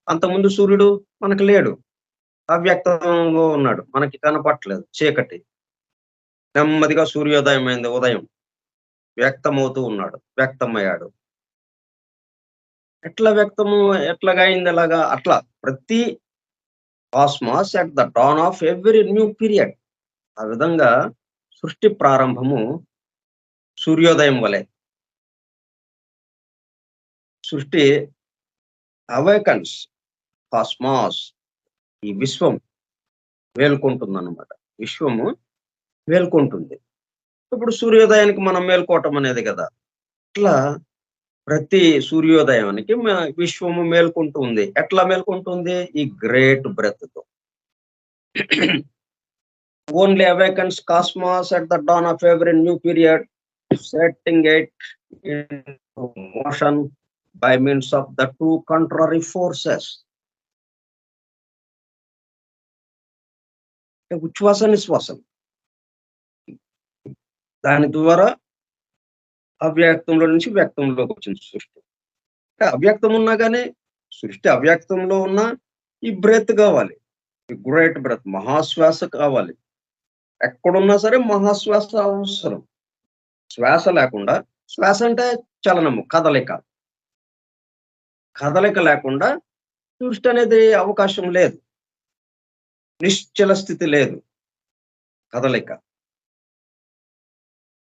అంతకుముందు సూర్యుడు మనకు లేడు. అవ్యక్తంగా ఉన్నాడు. మనకి కనపట్లేదు. చీకటి. నెమ్మదిగా సూర్యోదయం అయింది ఉదయం. వ్యక్తమవుతూ ఉన్నాడు. వ్యక్తమయ్యాడు. ఎట్లాగా అయింది అలాగా? అట్లా ప్రతి cosmos at the dawn of every new period. ఆ విధంగా సృష్టి ప్రారంభము సూర్యోదయం వలె. సృష్టి అవేకన్స్ కాస్మాస్. ఈ విశ్వం మేల్కొంటుందన్నమాట. విశ్వము మేల్కొంటుంది. ఇప్పుడు సూర్యోదయానికి మనం మేల్కోవటం అనేది కదా! ఇట్లా ప్రతి సూర్యోదయానికి విశ్వము మేల్కొంటూ ఉంది. ఎట్లా మేల్కొంటుంది? ఈ గ్రేట్ బ్రెత్‌తో. Only awakens cosmos at the dawn of every new period, setting it into motion by means of the two contrary forces. ఉచ్ఛ్వాస, నిశ్వాసం. దాని ద్వారా అవ్యక్తంలో నుంచి వ్యక్తంలోకొచ్చింది సృష్టి. అంటే అవ్యక్తం ఉన్నా గాని, సృష్టి అవ్యక్తంలో ఉన్నా ఈ బ్రెత్ కావాలి. ఈ గ్రేట్ బ్రెత్ మహాశ్వాస కావాలి. ఎక్కడున్నా సరే మహాశ్వాస అవసరం. శ్వాస లేకుండా శ్వాస అంటే చలనము, కదలిక. కదలిక లేకుండా సృష్టి అనేది అవకాశం లేదు. నిశ్చల స్థితి లేదు. కదలిక.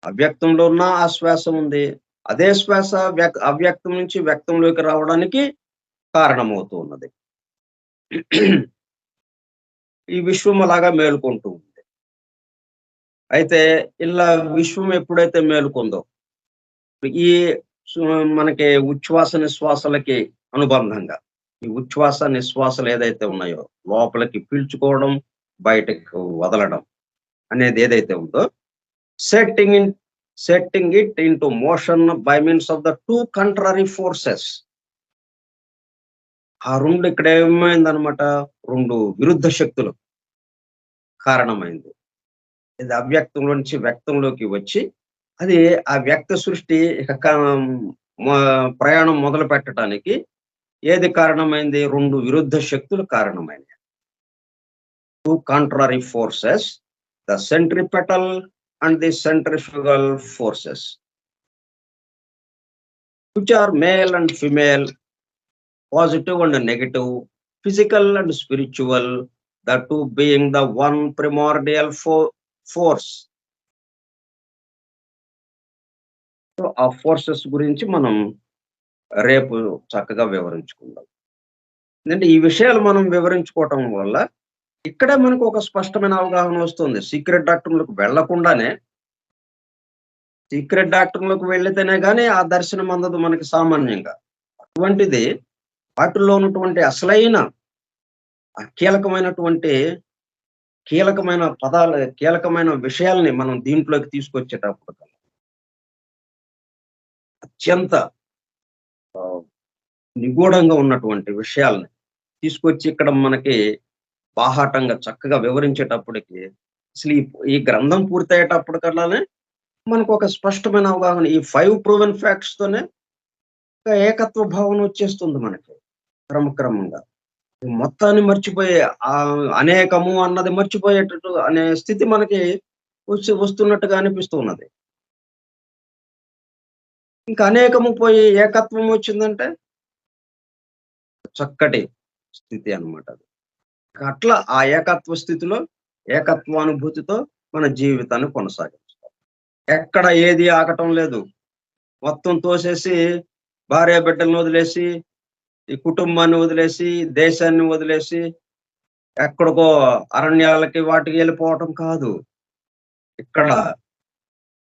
అవ్యక్తంలో ఉన్న ఆ శ్వాస ఉంది. అదే శ్వాస అవ్యక్తం నుంచి వ్యక్తంలోకి రావడానికి కారణమవుతూ ఉన్నది. ఈ విశ్వం అలాగా మేలుకుంటూ ఉంది. అయితే ఇలా విశ్వం ఎప్పుడైతే మేలుకుందో, ఈ సు మనకి ఉచ్ఛ్వాస నిశ్వాసలకి అనుబంధంగా, ఈ ఉచ్ఛ్వాస నిశ్వాసాలు ఏదైతే ఉన్నాయో, లోపలికి పీల్చుకోవడం, బయటకు వదలడం అనేది ఏదైతే ఉందో, setting in setting it into motion by means of the 2 contrary forces. ఆ 2 ఇక్కడ ఏమైందనమాట, 2 విరుద్ధ శక్తులు కారణమైంది. ఇది అవ్యక్తంలో నుంచి వ్యక్తంలోకి వచ్చి, అది ఆ వ్యక్త సృష్టి ఇక మ ప్రయాణం మొదలు పెట్టటానికి ఏది కారణమైంది? 2 విరుద్ధ శక్తులు కారణమైనయి. 2 contrary forces, the centripetal and the centrifugal forces, which are male and female, positive and negative, physical and spiritual, the two being the one primordial force. So, ఆ ఫోర్సెస్ గురించి మనం రేపు చక్కగా వివరించుకుందాం. ఎందుకంటే ఈ విషయాలు మనం వివరించుకోవటం వల్ల ఇక్కడే మనకు ఒక స్పష్టమైన అవగాహన వస్తుంది. సీక్రెట్ డాక్టర్‌లకు వెళ్ళకుండానే, సీక్రెట్ డాక్టర్‌లకు వెళ్ళితేనే గాని ఆ దర్శనం అందదు మనకి సామాన్యంగా. అటువంటిది వాటిల్లో ఉన్నటువంటి అసలైన కీలకమైనటువంటి కీలకమైన పదాలు, కీలకమైన విషయాల్ని మనం దీంట్లోకి తీసుకొచ్చేటప్పుడు అత్యంత ఆహ్, నిగూఢంగా ఉన్నటువంటి విషయాల్ని తీసుకొచ్చి ఇక్కడ మనకి బాహాటంగా చక్కగా వివరించేటప్పటికి అసలు ఈ గ్రంథం పూర్తయ్యేటప్పటికల్లానే మనకొక స్పష్టమైన అవగాహన, ఈ 5 ప్రూవెన్ ఫ్యాక్ట్స్ తోనే ఒక ఏకత్వ భావన వచ్చేస్తుంది మనకి క్రమక్రమంగా. ఈ మొత్తాన్ని మర్చిపోయే అనేకము అన్నది మర్చిపోయేటట్టు అనే స్థితి మనకి వస్తున్నట్టుగా అనిపిస్తూ ఉన్నది. ఇంకా అనేకము పోయి ఏకత్వం వచ్చిందంటే చక్కటి స్థితి అన్నమాట అది. అట్లా ఆ ఏకత్వ స్థితిలో, ఏకత్వానుభూతితో మన జీవితాన్ని కొనసాగించాలి. ఎక్కడ ఏది ఆగటం లేదు. మొత్తం తోసేసి భార్య బిడ్డలను వదిలేసి, ఈ కుటుంబాన్ని వదిలేసి, దేశాన్ని వదిలేసి ఎక్కడికో అరణ్యాలకి వాటికి వెళ్ళిపోవటం కాదు. ఇక్కడ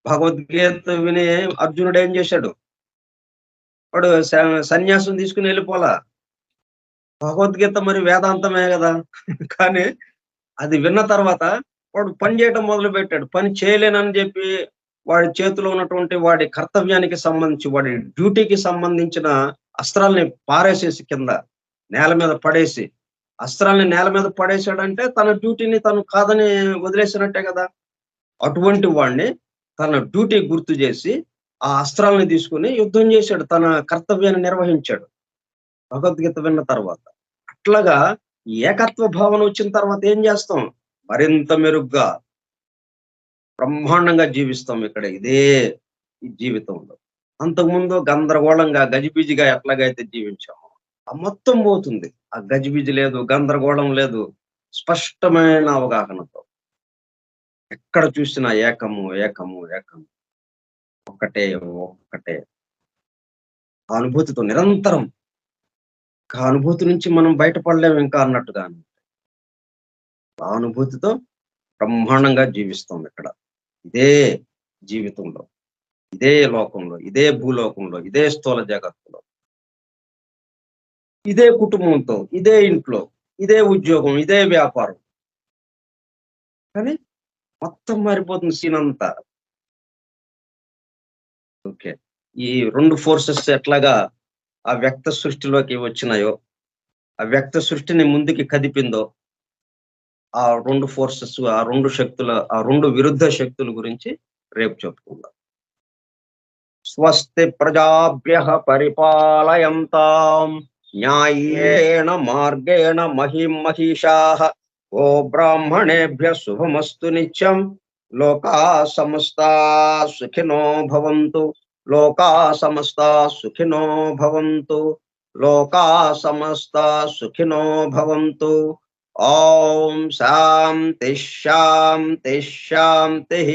భగవద్గీత విని అర్జునుడు ఏం చేశాడు? వాడు సన్యాసం తీసుకుని వెళ్ళిపోలా. భగవద్గీత మరి వేదాంతమే గదా! కానీ అది విన్న తర్వాత వాడు పని చేయటం మొదలుపెట్టాడు. పని చేయలేనని జెప్పి వాడి చేతిలో ఉన్నటువంటి వాడి కర్తవ్యానికి సంబంధించి, వాడి డ్యూటీకి సంబంధించిన అస్త్రాల్ని పారేసేసి కింద నేల మీద పడేసి, అస్త్రాల్ని నేల మీద పడేసాడంటే తన డ్యూటీని తను కాదని వదిలేసినట్టే గదా! అటువంటి వాడిని తన డ్యూటీ గుర్తు జేసి, ఆ అస్త్రాల్ని తీసుకొని యుద్ధం జేశాడు. తన కర్తవ్యాన్ని నిర్వహించాడు భగవద్గీత విన్న తర్వాత. అట్లాగా ఏకత్వ భావన వచ్చిన తర్వాత ఏం జేస్తాం? మరింత మెరుగ్గా, బ్రహ్మాండంగా జీవిస్తాం ఇక్కడ ఇదే ఈ జీవితంలో. అంతకుముందు గందరగోళంగా, గజిబిజిగా ఎట్లాగైతే జీవించామో, ఆ మొత్తం పోతుంది. ఆ గజిబిజి లేదు, గందరగోళం లేదు. స్పష్టమైన అవగాహనతో. ఎక్కడ చూసినా ఏకము, ఏకము, ఏకము. ఒక్కటే, ఒక్కటే. ఆ అనుభూతితో నిరంతరం, ఆ అనుభూతి నుంచి మనం బయటపడలేము ఇంకా అన్నట్టుగా. ఆ అనుభూతితో బ్రహ్మాండంగా జీవిస్తాం ఇక్కడ. ఇదే జీవితంలో, ఇదే లోకంలో, ఇదే భూలోకంలో, ఇదే స్థూల జగత్తులో, ఇదే కుటుంబంతో, ఇదే ఇంట్లో, ఇదే ఉద్యోగం, ఇదే వ్యాపారం. కానీ మొత్తం మారిపోతుంది సీన్ అంతా. ఓకే. ఈ 2 ఫోర్సెస్ ఎట్లాగా ఆ వ్యక్త సృష్టిలోకి వచ్చినాయో, ఆ వ్యక్త సృష్టిని ముందుకి కదిపిందో, ఆ 2 ఫోర్సెస్, ఆ 2 శక్తుల, ఆ 2 విరుద్ధ శక్తుల గురించి రేపు చెప్పుకుందాం. స్వస్తి ప్రజాభ్యః పరిపాలయంతాం న్యాయేన మార్గేణ మహిషాః. ఓ బ్రాహ్మణేభ్యః శుభమస్తు నిత్యం. లోకా సమస్తా సుఖినో భవంతు. లోకా సమస్తా సుఖినో భవంతు. లోకా సమస్తా సుఖినో భవంతు. ఓం శాంతి శాంతి శాంతిః.